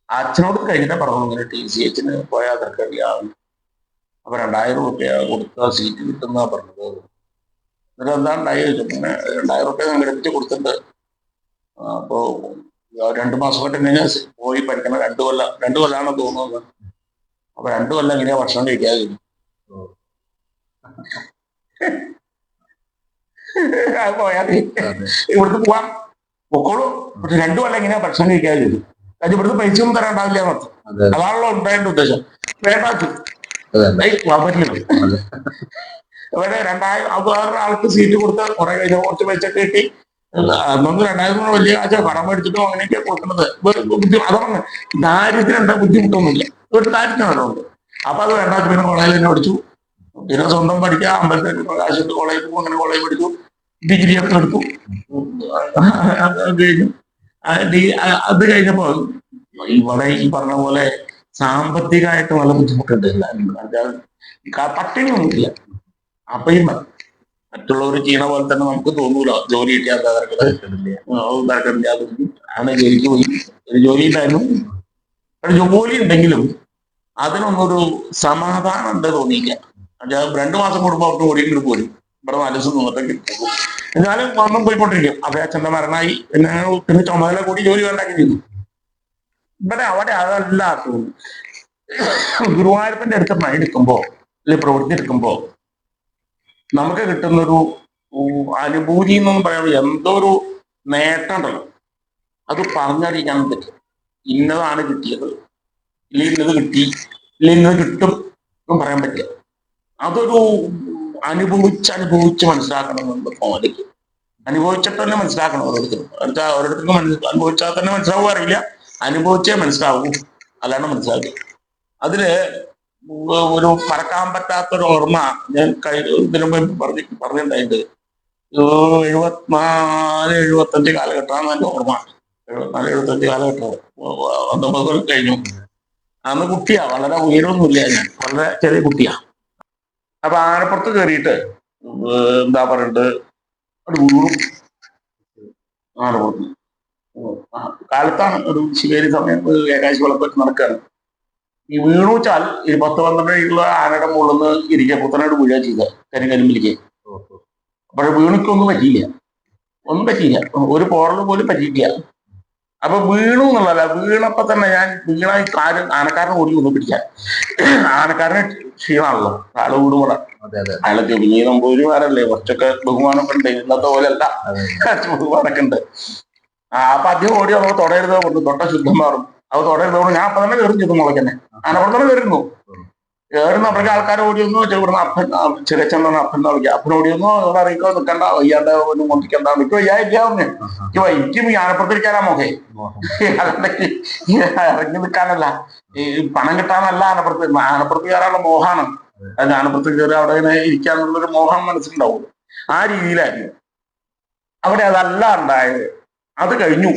അച്ഛനോട് കഴിഞ്ഞിട്ട് പറഞ്ഞു, ഇങ്ങനെ TCH പോയാൽ തിരക്കടിയാവും. അപ്പൊ 2000 റുപ്യ കൊടുത്ത സീറ്റ് കിട്ടുന്ന പറഞ്ഞത്. എന്നിട്ട് എന്താ ഉണ്ടായി ചോദിച്ചു. പിന്നെ 2000 റുപ്യ സംഘടിപ്പിച്ച് കൊടുത്തിട്ടുണ്ട്. അപ്പോ 2 മാസമായിട്ട് ഇങ്ങനെ പോയി പഠിക്കണം. 2 കൊല്ലാണോ തോന്നുന്നത്. അപ്പൊ 2 കൊല്ലം എങ്ങനെയാ ഭക്ഷണം കഴിക്കാതെ പോയാൽ ഇവിടുന്ന് പോവാം, പൊക്കോളൂ. പക്ഷെ 2 കൊല്ലം എങ്ങനെയാ ഭക്ഷണം കഴിക്കാതെ ചെയ്തു. അത് ഇവിടുന്ന് പൈസ ഒന്നും തരാൻ ഉണ്ടാവില്ല എന്നർത്ഥം. അതാണല്ലോ ഉണ്ടായതിന്റെ ഉദ്ദേശം. വേണ്ടാച്ചു ഇവിടെ 2000 വേറെ ആൾക്ക് സീറ്റ് കൊടുത്താൽ കുറെ കഴിഞ്ഞ കുറച്ച് പൈസ കിട്ടി. അന്നൊന്ന് 2000 വലിയ കാശോ കടം മേടിച്ചിട്ടോ അങ്ങനെയൊക്കെ കൊടുക്കുന്നത്. അതാണ് ദാരിദ്ര്യം ഉണ്ടാ, ബുദ്ധിമുട്ടൊന്നുമില്ല. ഒരു ദാരിദ്ര്യമുണ്ട്. അപ്പൊ അത് വേണ്ട. പിന്നെ കോളേജിൽ തന്നെ പഠിച്ചു. പിന്നെ സ്വന്തം പഠിക്കുക, 50 കാശിട്ട് കോളേജിൽ പോകും. അങ്ങനെ കോളേജിൽ പഠിച്ചു, ഡിഗ്രി ഒക്കെ എടുത്തു. കഴിഞ്ഞു. അത് കഴിഞ്ഞപ്പോ ഇവിടെ ഈ പറഞ്ഞ പോലെ സാമ്പത്തികമായിട്ട് നല്ല ബുദ്ധിമുട്ടുണ്ട്. പട്ടിണിയൊന്നുമില്ല. അപ്പൊ ഈ മറ്റുള്ളവർ ചെയ്യണ പോലെ തന്നെ നമുക്ക് തോന്നൂല. ജോലി കിട്ടിയാൽ അങ്ങനെ ജോലിക്ക് പോയി. ഒരു ജോലി ഉണ്ടായിരുന്നു. ജോലി ഉണ്ടെങ്കിലും അതിനൊന്നൊരു സമാധാനം ഉണ്ട് തോന്നിയില്ല. 2 മാസം കൂടുമ്പോൾ അവർക്ക് ഓടിയിട്ട് പോരും. ഇവിടെ 4 ദിവസം നിന്നിട്ടൊക്കെ പോകും. എന്നാലും വന്നും പോയിക്കൊണ്ടിരിക്കും. അപ്പൊ അച്ഛൻ്റെ മരണമായി. പിന്നെ ചുമതല കൂടി ജോലി വേണ്ടാക്കി ചെയ്തു. അവിടെ അതല്ല തോന്നുന്നു. ഗുരുവായൂരപ്പന്റെ അടുത്ത് പണിയെടുക്കുമ്പോ അല്ലെങ്കിൽ പ്രവൃത്തി എടുക്കുമ്പോ നമുക്ക് കിട്ടുന്നൊരു അനുഭൂതി എന്നൊന്നും പറയാൻ എന്തോ ഒരു നേട്ടം ഉണ്ടല്ലോ. അത് പറഞ്ഞറിയിക്കാൻ പറ്റും. ഇന്നതാണ് കിട്ടിയത്, ഇല്ലെങ്കിൽ ഇന്നത് കിട്ടി, ഇല്ലെങ്കിൽ ഇന്നത് കിട്ടും എന്നും പറയാൻ പറ്റില്ല. അതൊരു അനുഭവിച്ച് മനസ്സിലാക്കണമെന്നുണ്ട്. തോന്നലേക്ക് അനുഭവിച്ചിട്ട് തന്നെ മനസ്സിലാക്കണം. ഓരോരുത്തർക്കും അനുഭവിച്ചാൽ തന്നെ മനസ്സിലാവും അറിയില്ല. അനുഭവിച്ചേ മനസ്സിലാവൂ, അല്ലാണ്ട് മനസ്സിലാവില്ല. അതില് ഒരു മറക്കാൻ പറ്റാത്തൊരു ഓർമ്മ ഞാൻ ഇതിനു മുമ്പ് പറഞ്ഞിട്ടുണ്ടായിട്ട്. 74-75 കാലഘട്ടമാണ് എൻ്റെ ഓർമ്മ. 74-75 കാലഘട്ടം. 19 കഴിഞ്ഞു. അന്ന് കുട്ടിയാ, വളരെ ഉയരമൊന്നുമില്ല. ഞാൻ വളരെ ചെറിയ കുട്ടിയാ. അപ്പൊ ആനപ്പുറത്ത് കയറിയിട്ട് എന്താ പറയുന്നത്, ഒരു വീടും ആനപ്പുറത്ത് കാലത്താണ്. ഒരു ശിവേരി സമയം ഏകാശി വിളക്കൊക്കെ നടക്കുകയാണ്. ഈ വീണുവെച്ചാൽ ഈ 10-12 ആനയുടെ മുകളിൽ നിന്ന് ഇരിക്കുക, പുത്തനായിട്ട് വീഴുക ചെയ്ത കരിങ്കരിമ്പിലേക്ക്. പക്ഷെ വീണിക്കൊന്നും പറ്റിയില്ല. ഒന്നും പറ്റിയില്ല, ഒരു പോറൽ പോലും പറ്റിയിട്ടില്ല. അപ്പൊ വീണു എന്നുള്ളതല്ല, വീണപ്പോ തന്നെ ഞാൻ വീണ കാര്യം ആനക്കാരനെ ഓടി ഒന്ന് പിടിക്കാൻ. ആനക്കാരന് ക്ഷീണമാണല്ലോ, ആള് വീടുമ്പോൾ അയാളൊക്കെ പിന്നെ നമ്പൂതിരിമാരല്ലേ, കുറച്ചൊക്കെ ബഹുമാനമൊക്കെ ഉണ്ട്, ഇന്നത്തെ പോലെ അല്ല, ബഹുമാനമൊക്കെ ഉണ്ട്. അപ്പൊ അദ്ദേഹം ഓടി നമ്മൾ തൊടരുതോ കൊണ്ട് തൊട്ട ശുദ്ധം മാറും. അത് തൊടരുതോ ഞാൻ അപ്പൊ തന്നെ കയറും ചെയ്തു മുളയ്ക്ക് തന്നെ. ആനപ്പുറം തന്നെ കയറുന്നു. കയറുന്നപ്പോഴേക്ക് ആൾക്കാർ ഓടിയൊന്നു ഇവിടുന്ന് അപ്പൻ ചിരച്ചെന്നാണ് അപ്പൻ എന്ന് വിളിക്കുക. അപ്പൻ ഓടിയൊന്നു ഇവിടെ അറിയിക്കോ നിൽക്കണ്ട, വയ്യാണ്ട് ഒന്നും കൊണ്ടിരിക്കണ്ട, എനിക്ക് വയ്യായില്ല പറഞ്ഞു. എനിക്കും ഈ ആനപ്പുറത്തിരിക്കാനാ മോഹേ, അല്ലെങ്കി ഇറങ്ങി നിൽക്കാനല്ല, ഈ പണം കിട്ടാനല്ല ആനപ്പുറത്ത് കയറാനുള്ള മോഹാണ്. അത് ആനപ്പുറത്ത് കയറി അവിടെ ഇങ്ങനെ ഇരിക്കാന്നുള്ളൊരു മോഹം മനസ്സിലുണ്ടാവും. ആ രീതിയിലായിരുന്നു അവിടെ. അതല്ല ഉണ്ടായത്. അത് കഴിഞ്ഞു,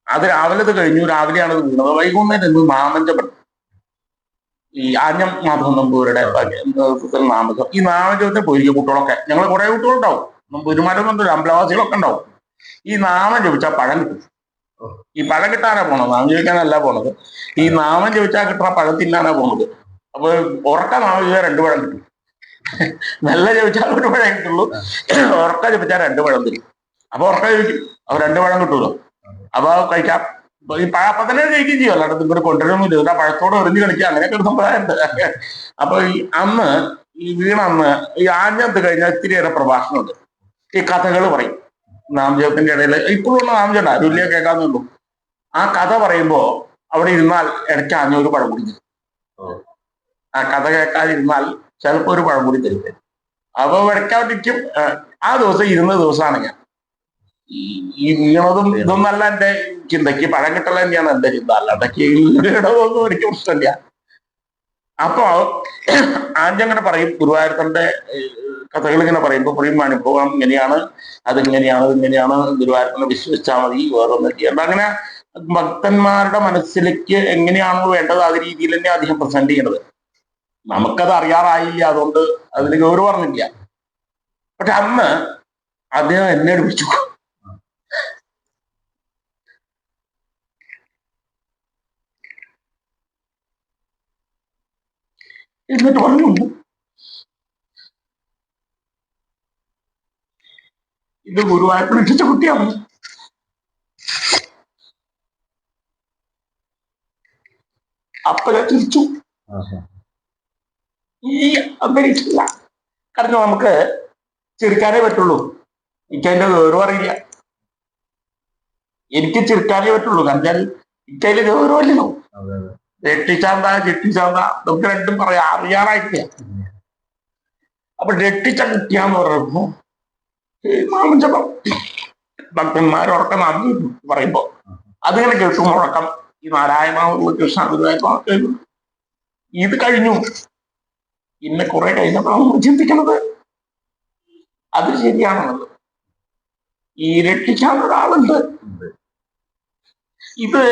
അത് രാവിലെ അത് കഴിഞ്ഞു. രാവിലെയാണ് അത് വീണത്. വൈകുന്നേരം നാമജപം, ഈ ആഞ്ഞം മാധവൻ നമ്പൂരുടെ നേതൃത്വത്തിൽ നാമജപം. ഈ നാമജപത്തിന് പോയിരിക്കും കുട്ടികളൊക്കെ, ഞങ്ങൾ കുറെ കുട്ടികളുണ്ടാവും, നമ്പൂരിമാരൊന്നും അമ്പലവാസികളൊക്കെ ഉണ്ടാവും. ഈ നാമം ജപിച്ചാൽ പഴം കിട്ടും. ഈ പഴം കിട്ടാനാ പോണത്, നാമം ജപിക്കാനല്ല പോണത്. ഈ നാമം ജപിച്ചാൽ കിട്ടുന്ന പഴം തിന്നാനാ പോണത്. അപ്പൊ ഉറക്ക നാമം ജപിച്ചാൽ 2 പഴം കിട്ടും. നല്ല ജപിച്ചാൽ 1 പഴം കിട്ടുള്ളൂ, ഉറക്ക ജപിച്ചാൽ 2 പഴം തരും. അപ്പൊ ഉറക്ക ജപിക്കും, അപ്പൊ 2 പഴം കിട്ടുമല്ലോ. അപ്പൊ കഴിക്കാം. ഈ പഴപ്പ തന്നെ കഴിക്കുകയും ചെയ്യും, അല്ലാണ്ട് ഇവര് കൊണ്ടുവരുന്നില്ല. ഇവരുടെ പഴത്തോട് എറിഞ്ഞ് കളിക്കുക, അങ്ങനെയൊക്കെ ഒരു സമ്പ്രദായം ഉണ്ട്. അപ്പൊ ഈ അന്ന് ഈ വീണന്ന് ഈ ആഞ്ഞത്ത് കഴിഞ്ഞാൽ ഇത്തിരിയേറെ പ്രഭാഷണമുണ്ട്. ഈ കഥകൾ പറയും നാമജപത്തിന്റെ ഇടയിൽ. ഇപ്പോഴുള്ള നാമജപം ആരുമില്ല, കേൾക്കാന്നുള്ളൂ. ആ കഥ പറയുമ്പോ അവിടെ ഇരുന്നാൽ ഇടയ്ക്ക് ആഞ്ഞ ഒരു പഴം കൂടി തരും. ആ കഥ കേൾക്കാതിരുന്നാൽ ചിലപ്പോ ഒരു പഴം കൂടി തരും. അപ്പൊ ഇടയ്ക്കാവിട്ടിരിക്കും. ആ ദിവസം ഇരുന്ന ദിവസമാണ് ഞാൻ ഈ വീണതും ഇതൊന്നല്ല എന്റെ ചിന്തയ്ക്ക്, പഴം കിട്ടല തന്നെയാണ് എന്റെ ചിന്ത, അല്ലാണ്ടൊക്കെ വീണതൊന്നും എനിക്ക് പ്രശ്നമില്ല. അപ്പോ ആദ്യം പറയും, ഗുരുവായൂരപ്പന്റെ കഥകൾ ഇങ്ങനെ പറയുമ്പോൾ പറയും, അനുഭവം ഇങ്ങനെയാണ്, അതിങ്ങനെയാണ്, ഇങ്ങനെയാണ്, ഗുരുവായൂരപ്പനെ വിശ്വസിച്ചാൽ മതി, വേറൊന്നും ചെയ്യണ്ട. അങ്ങനെ ഭക്തന്മാരുടെ മനസ്സിലേക്ക് എങ്ങനെയാണോ വേണ്ടത് ആ രീതിയിൽ തന്നെ അദ്ദേഹം പ്രസന്റ് ചെയ്യണത്. നമുക്കത് അറിയാറായില്ല, അതുകൊണ്ട് അതിന് ഗൗരവം പറഞ്ഞില്ല. പക്ഷെ അന്ന് അദ്ദേഹം എന്നെ വിളിച്ചു. എന്നിട്ട് പറഞ്ഞു, ഇത് ഗുരുവായൂരപ്പനെ രക്ഷിച്ച കുട്ടിയാണ്. അപ്പൊ ഞാൻ ചിരിച്ചു. ഈ അന്തരീക്ഷമില്ല, കാരണം നമുക്ക് ചിരിക്കാനേ പറ്റുള്ളൂ. എനിക്കതിന്റെ ഗൗരവം അറിയില്ല, എനിക്ക് ചിരിക്കാനേ പറ്റുള്ളൂ. കാരണം എനിക്കതിന്റെ ഗൗരവമല്ലല്ലോ. രക്ഷിച്ചാന്താ ജെട്ടിച്ചാന്താ നമുക്ക് രണ്ടും പറയാം, അറിയാറായിട്ടില്ല. അപ്പൊ രക്ഷിച്ച കുട്ടിയാന്ന് പറയുമ്പോ നാമജപം ഭക്തന്മാരൊക്കെ നാമം പറയുമ്പോ അതിങ്ങനെ കേട്ടു മുഴക്കം. ഈ നാരായണ കൃഷ്ണ ഗുരുവായൂർ ഇത് കഴിഞ്ഞു. പിന്നെ കുറെ കഴിഞ്ഞപ്പോഴാണ് ചിന്തിക്കണത് അത് ശരിയാണെന്നുള്ളത്. ഈ രക്ഷിക്കാൻ ഒരാളുണ്ട്. ഇത്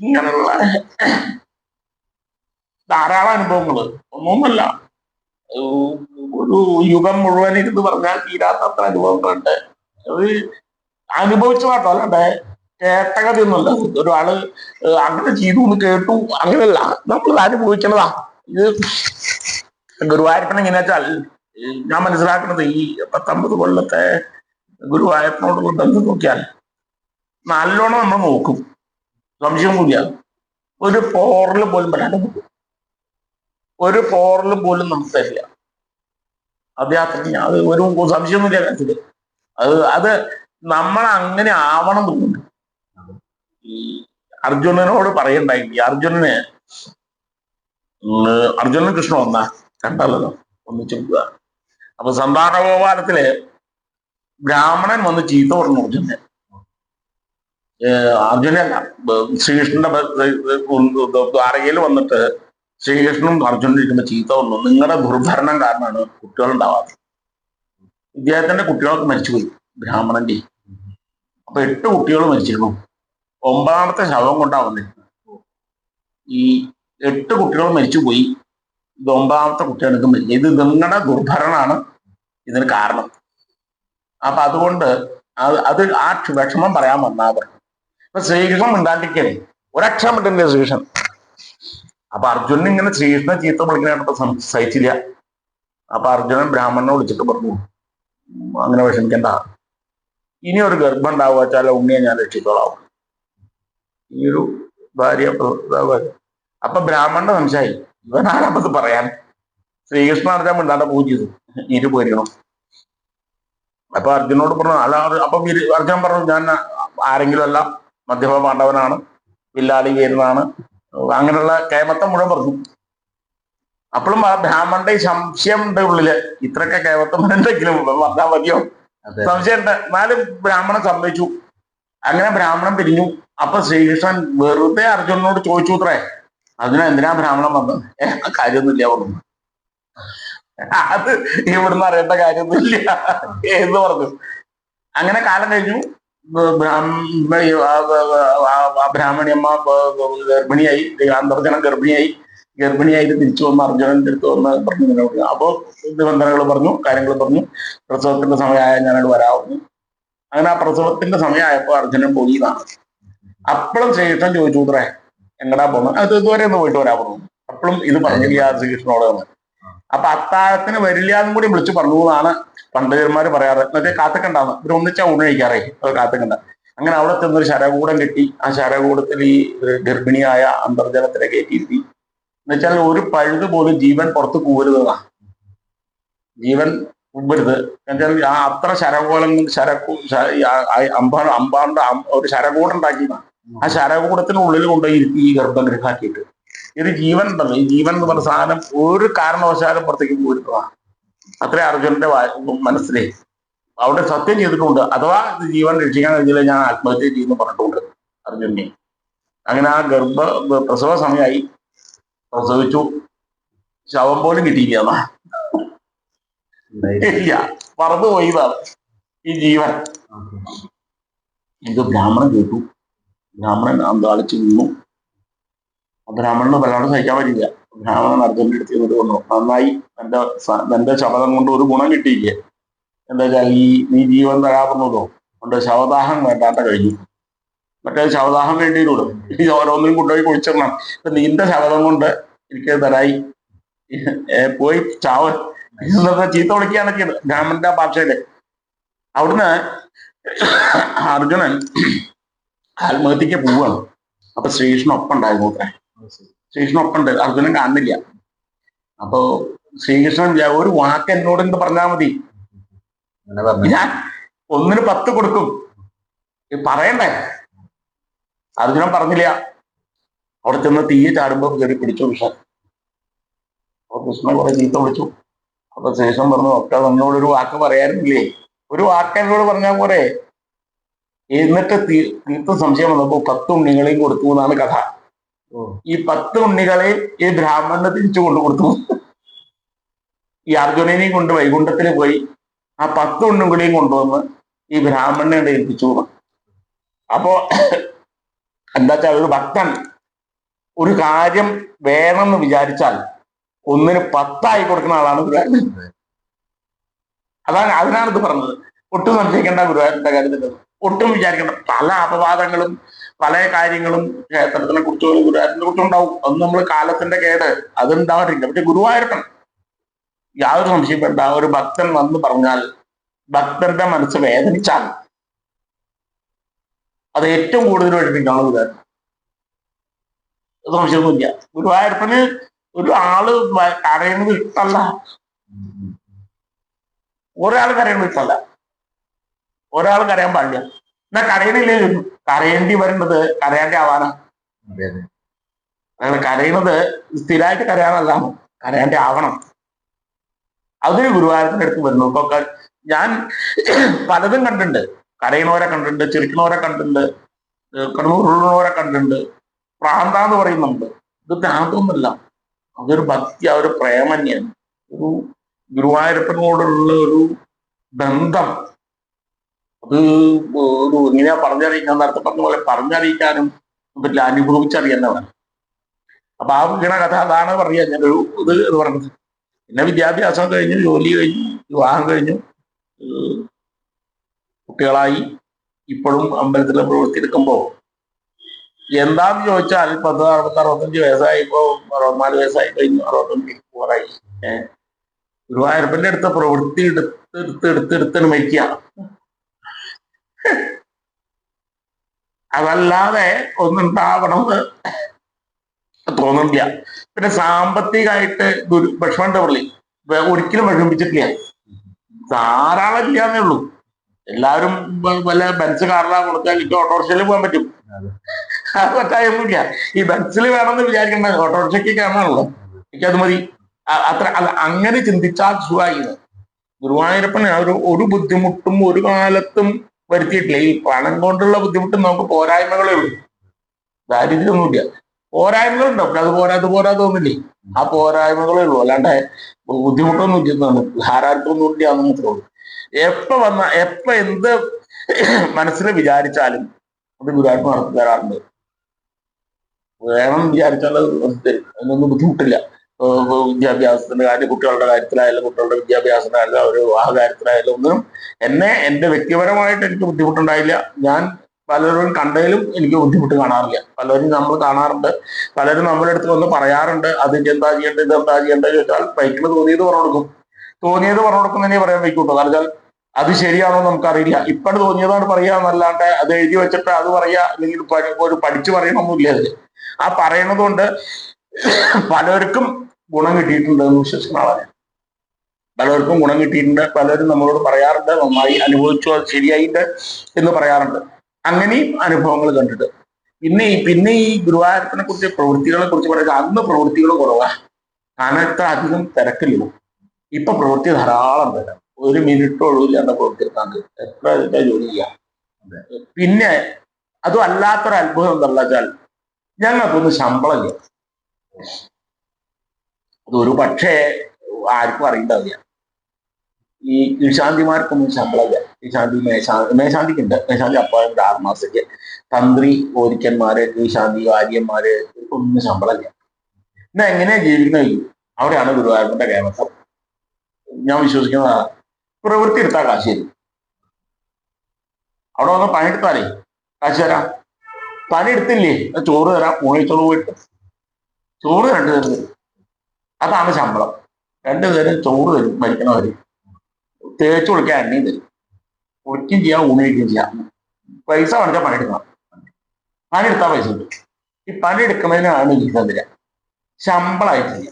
ഇങ്ങനെയുള്ള ധാരാളം അനുഭവങ്ങള്, ഒന്നൊന്നല്ല, ഒരു യുഗം മുഴുവൻ ഇരുന്ന് പറഞ്ഞാൽ തീരാത്തത്ര അനുഭവങ്ങളുണ്ട്. അത് അനുഭവിച്ചതാട്ടോ, അല്ലാണ്ട് കേട്ടകഥയൊന്നുമല്ല. ഒരാള് അങ്ങനെ ചെയ്തു എന്ന് കേട്ടു, അങ്ങനെയല്ല, നമ്മൾ അനുഭവിക്കണതാ. ഇത് ഗുരുവായൂരപ്പൻ എങ്ങനെയാ വെച്ചാൽ ഞാൻ മനസ്സിലാക്കുന്നത്, ഈ 19 കൊല്ലത്തെ ഗുരുവായൂരപ്പനോടുള്ള ബന്ധം നോക്കിയാൽ നല്ലോണം നമ്മൾ നോക്കും, സംശയമൊന്നുമില്ല. ഒരു പോറൽ പോലും വരാണ്ട് നോക്കും, ഒരു പോറലും പോലും നമുക്ക് തരില്ല അദ്ദേഹത്തിന്. അത് ഒരു സംശയമൊന്നുമില്ല കാര്യത്തില്. അത് നമ്മൾ അങ്ങനെ ആവണം തോന്നുന്നു. ഈ അർജുനനോട് പറയണ്ടായി, അർജുനൻ കൃഷ്ണ ഒന്നാ കണ്ടല്ലോ, ഒന്നിച്ചു പോവുക. അപ്പൊ സന്താനഗോപാലത്തില് ബ്രാഹ്മണൻ വന്ന് ചീത്ത പറഞ്ഞു അർജുനനെ. അർജുനല്ല, ശ്രീകൃഷ്ണന്റെ ദ്വാരകയിൽ വന്നിട്ട് ശ്രീകൃഷ്ണനും അർജുനനും ഇരിക്കുമ്പോ ചീത്ത വന്നു, നിങ്ങളുടെ ദുർഭരണം കാരണമാണ് കുട്ടികൾ ഉണ്ടാവാത്തത്. ഇദ്ദേഹത്തിന്റെ കുട്ടികളൊക്കെ മരിച്ചുപോയി, ബ്രാഹ്മണന്റെ. അപ്പൊ 8 കുട്ടികൾ മരിച്ചിരുന്നു. 9ാമത്തെ ശവം കൊണ്ടാ വന്നിരുന്നത്. ഈ 8 കുട്ടികൾ മരിച്ചുപോയി, ഇത് 9ാമത്തെ കുട്ടികൾക്ക് മരിച്ചു. ഇത് നിങ്ങളുടെ ദുർഭരണമാണ് ഇതിന് കാരണം. അപ്പൊ അതുകൊണ്ട് അത് ആ വിഷമം പറയാൻ വന്നാ പറഞ്ഞു. അപ്പൊ ശ്രീകൃഷ്ണൻ മിണ്ടാണ്ടിരിക്കണേ, ഒരക്ഷരം മിണ്ടില്ലേ ശ്രീകൃഷ്ണൻ. അപ്പൊ അർജുനൻ ഇങ്ങനെ ശ്രീകൃഷ്ണനെ ചീത്ത വിളിക്കാനായിട്ട് സഹിച്ചില്ല. അപ്പൊ അർജുനൻ ബ്രാഹ്മണനെ വിളിച്ചിട്ട് പറഞ്ഞു, അങ്ങനെ വിഷമിക്കണ്ട, ഇനി ഒരു ഗർഭം ഉണ്ടാവുക വെച്ചാൽ ഉണ്ണിയെ ഞാൻ രക്ഷിച്ചോളാം. ഈ ഒരു ഭാര്യ അപ്പൊ ബ്രാഹ്മണന്റെ സംശയമായി, ഇവനാണത് പറയാൻ. ശ്രീകൃഷ്ണൻ അറിയാൻ മിണ്ടാണ്ട് പൂജ ചെയ്തു, ഇരു പോരണം. അപ്പൊ അർജുനോട് പറഞ്ഞു അല്ല. അപ്പൊ അർജുനൻ പറഞ്ഞു ഞാൻ ആരെങ്കിലും അല്ല, മധ്യമ പാണ്ഡവനാണ്, വില്ലാളി വരുന്നതാണ്, അങ്ങനെയുള്ള കേമത്തം മുഴുവൻ പറഞ്ഞു. അപ്പോഴും ആ ബ്രാഹ്മണന്റെ ഈ സംശയം ഉണ്ട് ഉള്ളില്, ഇത്രയൊക്കെ കേമത്തം എന്തെങ്കിലും പറഞ്ഞാൽ മതിയോ, സംശയമുണ്ട്. എന്നാലും ബ്രാഹ്മണൻ സമ്മതിച്ചു. അങ്ങനെ ബ്രാഹ്മണൻ പിരിഞ്ഞു. അപ്പൊ ശ്രീകൃഷ്ണൻ വെറുതെ അർജുനനോട് ചോദിച്ചു അത്രേ, അർജുന എന്തിനാ ബ്രാഹ്മണൻ വന്നത്? കാര്യമൊന്നുമില്ല പറഞ്ഞു. അത് ഇവിടുന്ന് അറിയേണ്ട കാര്യമൊന്നുമില്ല എന്ന് പറഞ്ഞു. അങ്ങനെ കാലം കഴിഞ്ഞു. ബ്രാഹ്മണിയമ്മ ഗർഭിണിയായി, അന്തർജനം ഗർഭിണിയായിട്ട് തിരിച്ചു വന്ന് അർജുനന്റെ അടുത്ത് വന്ന് പറഞ്ഞു. അപ്പോ നിബന്ധനകൾ പറഞ്ഞു, കാര്യങ്ങൾ പറഞ്ഞു. പ്രസവത്തിന്റെ സമയമായ ഞാനോട് വരാവുന്നു. അങ്ങനെ ആ പ്രസവത്തിന്റെ സമയമായപ്പോ അർജുനൻ പോയി എന്നാണ്. അപ്പോഴും ശ്രീകൃഷ്ണൻ ചോദിച്ചു അത്രേ എങ്ങടാ പോന്നു? അത് ഇതുവരെ ഒന്ന് പോയിട്ട് വരാൻ പറഞ്ഞു. അപ്പോഴും ഇത് പറഞ്ഞില്ല ശ്രീകൃഷ്ണനോട് എന്ന്. അപ്പൊ അത്താഴത്തിന് വരില്ല എന്നും കൂടി വിളിച്ചു പറഞ്ഞു എന്നാണ് പണ്ഡിതന്മാര് പറയാറ്. എന്നിട്ട് കാത്തക്കണ്ടാന്ന് ഇവർ ഒന്നിച്ചാ ഊണ് കഴിക്കാറേ, അത് കാത്തക്കണ്ട. അങ്ങനെ അവിടെ ചെന്നൊരു ശരകൂടം കിട്ടി. ആ ശരകൂടത്തിൽ ഈ ഗർഭിണിയായ അന്തർജലത്തിലെ കയറ്റിയിരുത്തി. എന്നുവെച്ചാൽ ഒരു പഴുത് പോലും ജീവൻ പുറത്ത് പോകരുതെന്നാ, ജീവൻ ഉമ്പരുത്. എന്നുവെച്ചാൽ ആ അത്ര ശരകോലം അമ്പാണ്ട് ഒരു ശരകൂടം ഉണ്ടാക്കിയതാണ്. ആ ശരകൂടത്തിനുള്ളിൽ കൊണ്ടുപോയി ഇരുത്തി ഈ ഗർഭഗൃഹാക്കിയിട്ട് ഒരു ജീവൻ ഉണ്ടല്ലോ, ഈ ജീവൻ എന്ന് പറഞ്ഞ സാധനം ഒരു കാരണവശാലും പുറത്തേക്ക് പോരുന്നതാണ്. അത്രേ അർജുനന്റെ മനസ്സിലേ. അവിടെ സത്യം ചെയ്തിട്ടുണ്ട്, അഥവാ ഇത് ജീവൻ രക്ഷിക്കാൻ കഴിഞ്ഞില്ല ഞാൻ ആത്മഹത്യ ചെയ്യുന്നു പറഞ്ഞിട്ടുണ്ട് അർജുനെ. അങ്ങനെ ആ പ്രസവ സമയമായി. പ്രസവിച്ചു. ശവം പോലും കിട്ടിയില്ല, ഇല്ല, പറന്നുപോയതാണ് ഈ ജീവൻ. ഇത് ബ്രാഹ്മണൻ കേട്ടു. ബ്രാഹ്മണൻ അന്താളിച്ച് നിന്നു. ബ്രാഹ്മണന് വല്ലാണ്ട് സഹിക്കാൻ പറ്റില്ല. ബ്രാഹ്മണൻ അർജുനന്റെ അടുത്ത് ചെന്നിട്ട് കൊണ്ടു, നന്നായി, എന്റെ ശബ്ദം കൊണ്ട് ഒരു ഗുണം കിട്ടിയില്ലേ. എന്താ വെച്ചാൽ നീ ജീവൻ തരാറുന്നതോ കൊണ്ട് ശവദാഹം വേണ്ടാത്ത കഴിഞ്ഞു. മറ്റേ ശവദാഹം വേണ്ടിയിട്ടുള്ളൂ, ഈ ഓരോന്നിനും കൊണ്ടുപോയി കുഴിച്ചിടണം. ഇപ്പൊ നിന്റെ ശബ്ദം കൊണ്ട് എനിക്ക് തരായി, പോയി ചാവ് എന്നൊക്കെ ചീത്ത വിളിക്കുകയാണ് ചെയ്തത് ബ്രാഹ്മണന്റെ ഭാഷയില്. അവിടുന്ന് അർജുനൻ ആത്മഹത്യക്ക് പോവുകയാണ്. അപ്പൊ ശ്രീകൃഷ്ണൻ ഒപ്പം ഉണ്ടായിരുന്നു. ശ്രീകൃഷ്ണൻ ഒപ്പം ഉണ്ട്, അർജുനൻ കാണുന്നില്ല. അപ്പൊ ശ്രീകൃഷ്ണൻ ഒരു വാക്ക് എന്നോട് എന്ത് പറഞ്ഞാൽ മതി, ഞാൻ 1ന് 10 കൊടുക്കും, പറയണ്ടേ. അർജുനൻ പറഞ്ഞില്ല. അവിടെ ചെന്ന് തീ ചാടുമ്പോ കയറി പിടിച്ചു കൃഷ്ണൻ. അപ്പൊ കൃഷ്ണൻ കുറെ ചീത്ത വിളിച്ചു. അപ്പൊ ശേഷം പറഞ്ഞു ഒക്കെ നമ്മളോടൊരു വാക്ക് പറയാനില്ലേ, ഒരു വാക്ക് എന്നോട് പറഞ്ഞാൽ പോരെ. എന്നിട്ട് തീർത്തും സംശയം വന്നപ്പോ 10 ഉണ്ണികളെയും കൊടുത്തു എന്നാണ് കഥ. ഈ 10 ഉണ്ണികളെയും ഈ ബ്രാഹ്മണനെ തിരിച്ചു കൊണ്ടു കൊടുത്തു. ഈ അർജുനനെയും കൊണ്ട് വൈകുണ്ഠത്തിൽ പോയി ആ 10 ഉണ്ണികളെയും കൊണ്ടുവന്ന് ഈ ബ്രാഹ്മണനെ ഏൽപ്പിച്ചു. അപ്പോ എന്താ വെച്ചാൽ ഒരു ഭക്തൻ ഒരു കാര്യം വേണമെന്ന് വിചാരിച്ചാൽ 1ന് 10 കൊടുക്കുന്ന ആളാണ് ഗുരുവായൂർ. അതിനാണ് ഇത് പറഞ്ഞത്. ഒട്ടും സംശയിക്കേണ്ട ഗുരുവായൂരിന്റെ കാര്യത്തിൽ, ഒട്ടും വിചാരിക്കേണ്ട. പല അപവാദങ്ങളും പല കാര്യങ്ങളും ക്ഷേത്രത്തിനെ കുറിച്ചോ ഗുരുവായൂരിനെ കുറിച്ചും ഉണ്ടാവും. അത് നമ്മൾ കാലത്തിന്റെ കേട്, അതുണ്ടാവാറില്ല. പക്ഷെ ഗുരുവായൂരപ്പൻ യാതൊരു സംശയപ്പെട്ട ഒരു ഭക്തൻ വന്ന് പറഞ്ഞാൽ, ഭക്തന്റെ മനസ്സ് വേദനിച്ചാൽ അത് ഏറ്റവും കൂടുതൽ വേണ്ടിയിട്ടാണ് ഗുരുവായൂർ. സംശയമൊന്നുമില്ല. ഗുരുവായൂരപ്പന് ഒരു ആള് കരയുന്നത് ഇഷ്ടമല്ല, ഒരാൾ കരയുന്നത് ഇഷ്ടമല്ല, ഒരാൾ കരയാൻ പാടില്ല. എന്നാ കരയണില്ലേ, കരയേണ്ടി വരുന്നത് കരയാണ്ടി ആവാനാ. കരയുന്നത് സ്ഥിരമായിട്ട് കരയാനല്ല, കരയാണ്ടി ആവണം. അതിന് ഗുരുവായൂരത്തിന്റെ അടുത്ത് വരുന്നു. ഇപ്പൊ ഞാൻ പലതും കണ്ടിട്ടുണ്ട്. കരയണവരെ കണ്ടിട്ടുണ്ട്, ചിരിക്കണവരെ കണ്ടിട്ടുണ്ട്, കിടന്നുരുളണവരെ കണ്ടിട്ടുണ്ട്. പ്രാന്താന്ന് പറയുന്നുണ്ട്. ഇത് ഭ്രാന്തൊന്നുമല്ല, അതൊരു ഭക്തി, അതൊരു പ്രേമം തന്നെയാണ്. ഒരു ഗുരുവായൂരപ്പനോടുള്ള ഒരു ബന്ധം, അത് ഒരു ഇങ്ങനെയാ പറഞ്ഞറിയിക്കാൻ, നേരത്തെ പറഞ്ഞ പോലെ പറഞ്ഞറിയിക്കാനും പറ്റില്ല, അനുഭവിച്ചറിയാൻ വേണം. അപ്പൊ ആ വീണ കഥ അതാണ് പറയാ ഞാനൊരു ഇത് എന്ന് പറയുന്നത്. പിന്നെ വിദ്യാഭ്യാസം കഴിഞ്ഞു, ജോലി കഴിഞ്ഞു, വിവാഹം കഴിഞ്ഞു, കുട്ടികളായി. ഇപ്പോഴും അമ്പലത്തിലെ പ്രവൃത്തിയെടുക്കുമ്പോ എന്താന്ന് ചോദിച്ചാൽ 65 വയസ്സായി, ഇപ്പോ 64 വയസ്സായി കഴിഞ്ഞു, 65 പോറായി. ഗുരുവായൂരപ്പന്റെ അടുത്ത പ്രവൃത്തി എടുത്ത് മരിക്കുക. അതല്ലാതെ ഒന്നുണ്ടാവണമെന്ന് തോന്നുന്നില്ല. പിന്നെ സാമ്പത്തികമായിട്ട് വിഷമമുണ്ട് പുള്ളി, ഒരിക്കലും വിഷമിപ്പിച്ചിട്ടില്ല. ധാരാളം ഇല്ലാന്നേ ഉള്ളൂ. എല്ലാവരും വല്ല ബെൻസ് കാറിലാണ് കൊടുത്താൽ എനിക്ക് ഓട്ടോറിക്ഷയിൽ പോകാൻ പറ്റും. അത് പറ്റായൊന്നുമില്ല. ഈ ബെൻസിൽ വേണമെന്ന് വിചാരിക്കേണ്ട, ഓട്ടോറിക്ഷയ്ക്ക് കയറണമല്ലോ, എനിക്കത് മതി. അത്ര അല്ല, അങ്ങനെ ചിന്തിച്ചാൽ സുഖമായിരുന്നു. ഗുരുവായൂരപ്പൻ ഒരു ബുദ്ധിമുട്ടും ഒരു കാലത്തും വരുത്തിയിട്ടില്ല. ഈ പണം കൊണ്ടുള്ള ബുദ്ധിമുട്ടും നമുക്ക് പോരായ്മകളേ ഉള്ളൂ, ദാരിദ്ര്യമൊന്നുമില്ല. പോരായ്മകളുണ്ടോ, അത് പോരാതൊന്നുമില്ലേ, ആ പോരായ്മകളേ ഉള്ളൂ. അല്ലാണ്ട് ബുദ്ധിമുട്ടൊന്നും ഇല്ലെന്നാണ്, ധാരാളിപ്പൊന്നും ഇല്ല എന്ന് മാത്രമേ ഉള്ളൂ. എപ്പ എന്ത് മനസ്സിൽ വിചാരിച്ചാലും അത് ഗുരുവായൂർ നടത്തി തരാറുണ്ട്. വേണം വിചാരിച്ചാൽ അത് നടത്തി തരും, അതിനൊന്നും ബുദ്ധിമുട്ടില്ല. വിദ്യാഭ്യാസത്തിന്റെ കാര്യം, കുട്ടികളുടെ കാര്യത്തിലായാലും, കുട്ടികളുടെ വിദ്യാഭ്യാസത്തിനായാലും, അവരുടെ വിവാഹ കാര്യത്തിലായാലും ഒന്നും എന്റെ വ്യക്തിപരമായിട്ട് എനിക്ക് ബുദ്ധിമുട്ടുണ്ടായില്ല. ഞാൻ പലരും കണ്ടതിലും എനിക്ക് ബുദ്ധിമുട്ട് കാണാറില്ല. പലരും നമ്മൾ കാണാറുണ്ട്, പലരും നമ്മുടെ അടുത്ത് വന്ന് പറയാറുണ്ട്, അതിന്റെ എന്താ ചെയ്യേണ്ടത്, ഇതെന്താ ചെയ്യേണ്ടത് ചോദിച്ചാൽ ബൈക്കിന് തോന്നിയത് പറഞ്ഞു കൊടുക്കുന്നതന്നെ പറയാൻ വയ്ക്കൂട്ടോ. കാരണം വെച്ചാൽ അത് ശരിയാണോ നമുക്കറിയില്ല. ഇപ്പോഴും തോന്നിയതാണ് പറയുക എന്നല്ലാണ്ട് അത് എഴുതി വെച്ചിട്ട് അത് പറയുക, അല്ലെങ്കിൽ ഒരു പഠിച്ചു പറയണമൊന്നുമില്ല അതിൽ. ആ പറയണത് കൊണ്ട് പലർക്കും ഗുണം കിട്ടിയിട്ടുണ്ട് എന്ന് വിശ്വസിക്കുന്ന ആളാണ്. പലർക്കും ഗുണം കിട്ടിയിട്ടുണ്ട്, പലരും നമ്മളോട് പറയാറുണ്ട് നന്നായി അനുഭവിച്ചു, അത് ശരിയായിട്ട് എന്ന് പറയാറുണ്ട്. അങ്ങനെയും അനുഭവങ്ങൾ കണ്ടിട്ട് പിന്നെ ഈ ഗുരുവായൂരപ്പനെ കുറിച്ച്, പ്രവൃത്തികളെ കുറിച്ച് പറയുക, അന്ന് പ്രവൃത്തികൾ കുറവാ, കാരണം ഇത്ര അധികം തിരക്കില്ല. ഇപ്പൊ പ്രവൃത്തി ധാരാളം പേര്, ഒരു മിനിറ്റ് ഒഴിവില്ലാണ്ട് പ്രവൃത്തി എടുക്കാൻ എത്ര ജോലി ചെയ്യാം. പിന്നെ അതും അല്ലാത്തൊരു അത്ഭുതം എന്താ വെച്ചാൽ ഞങ്ങൾക്കൊന്നും ശമ്പളമില്ല. അതൊരു പക്ഷേ ആർക്കും അറിയണ്ടാവില്ല. ഈ കീഴ്ശാന്തിമാർക്കൊന്നും ശമ്പളമില്ല. കീഴ്ശാന്തി മേശാന്തിക്കുണ്ട്, മേശാന്തി അപ്പായന്റെ 6 മാസത്തേക്ക്. തന്ത്രി ഓരിക്കന്മാര്, കീഴ്ശാന്തി വാര്യന്മാര്, ഒന്നും ശമ്പളമില്ല. പിന്നെ എങ്ങനെയാ ജീവിക്കുന്നത്? അവിടെയാണ് ഗുരുവായൂരപ്പന്റെ കേമസം. ഞാൻ വിശ്വസിക്കുന്നതാണ്, പ്രവൃത്തി എടുത്താൽ കാശ് തരും. അവിടെ വന്ന് പണിയെടുത്താലേ കാശ് തരാം. പണി എടുത്തില്ലേ ചോറ് തരാം, മൂളിച്ചോറ് പോയിട്ട് ചോറ് 2 തരം തരും. അതാണ് ശമ്പളം. 2 തരം ചോറ് തരും മരിക്കണവര്. തേച്ച് കുളിക്കാൻ എണ്ണയും തരും. കുളിക്കുകയും ചെയ്യാം, ഊണിക്കുകയും ചെയ്യാം. പൈസ കാണിച്ചാൽ പണിയെടുക്കണം. പണിയെടുത്താൽ പൈസ കിട്ടും. ഈ പണിയെടുക്കുന്നതിനാണ് വിഹിതം തരിക, ശമ്പളമായിട്ടില്ല.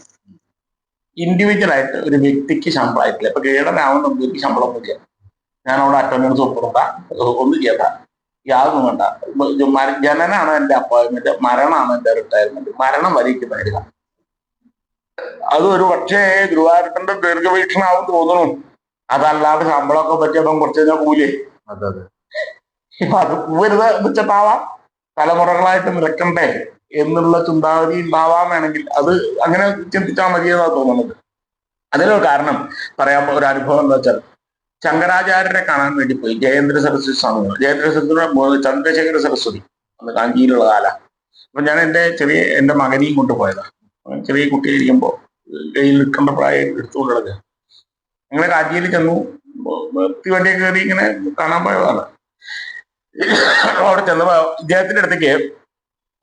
ഇൻഡിവിജ്വലായിട്ട് ഒരു വ്യക്തിക്ക് ശമ്പളമായിട്ടില്ല. ഇപ്പൊ ഗേഡനാവുന്ന എനിക്ക് ശമ്പളം ഒന്നും ചെയ്യാം, ഞാൻ അവിടെ അറ്റൻഡൻസ് ഒപ്പിടണ്ട, ഒന്നും ചെയ്യണ്ട, യാതൊന്നും വേണ്ട. ജനനാണ് എന്റെ അപ്പോയിന്റ്മെന്റ്, മരണമാണ് എന്റെ റിട്ടയർമെന്റ്. മരണം വരയ്ക്ക് പണിയെടുക്കാം. അത് ഒരു പക്ഷേ ഗുരുവായൂരപ്പന്റെ ദീർഘവീക്ഷണാവും തോന്നുന്നു. അതല്ലാതെ ശമ്പളമൊക്കെ പറ്റിയപ്പം കുറച്ച് കഴിഞ്ഞാൽ കൂലേ. അത് പോവരുത് വെച്ചിട്ടാവാം, തലമുറകളായിട്ട് നിൽക്കണ്ടേ എന്നുള്ള ചിന്താഗതി ഉണ്ടാവാൻ വേണമെങ്കിൽ അത് അങ്ങനെ ചിന്തിച്ചാൽ മതിയെന്നാണ് തോന്നുന്നത്. അതിനൊരു കാരണം പറയാൻ ഒരു അനുഭവം എന്താ വെച്ചാൽ, ശങ്കരാചാര്യരെ കാണാൻ വേണ്ടി പോയി ജയേന്ദ്ര സരസ്വതി സ്വാമികൾ. ജയേന്ദ്ര സരസ്വതി ചന്ദ്രശേഖര സരസ്വതി അന്ന് കാഞ്ചിയിലുള്ള കാല. അപ്പൊ ഞാൻ എന്റെ മകനെയും കൊണ്ടുപോയതാണ്. ചെറിയ കുട്ടിയായിരിക്കുമ്പോൾ കയ്യിൽ നിൽക്കേണ്ട പ്രായം എടുത്തുകൊണ്ടുള്ളത്. അങ്ങനെ കാഞ്ചിയിൽ ചെന്നു, വണ്ടിയൊക്കെ കയറി ഇങ്ങനെ കാണാൻ പോയതാണ്. അവിടെ ചെന്നപ്പോ ഇദ്ദേഹത്തിന്റെ അടുത്തേക്ക്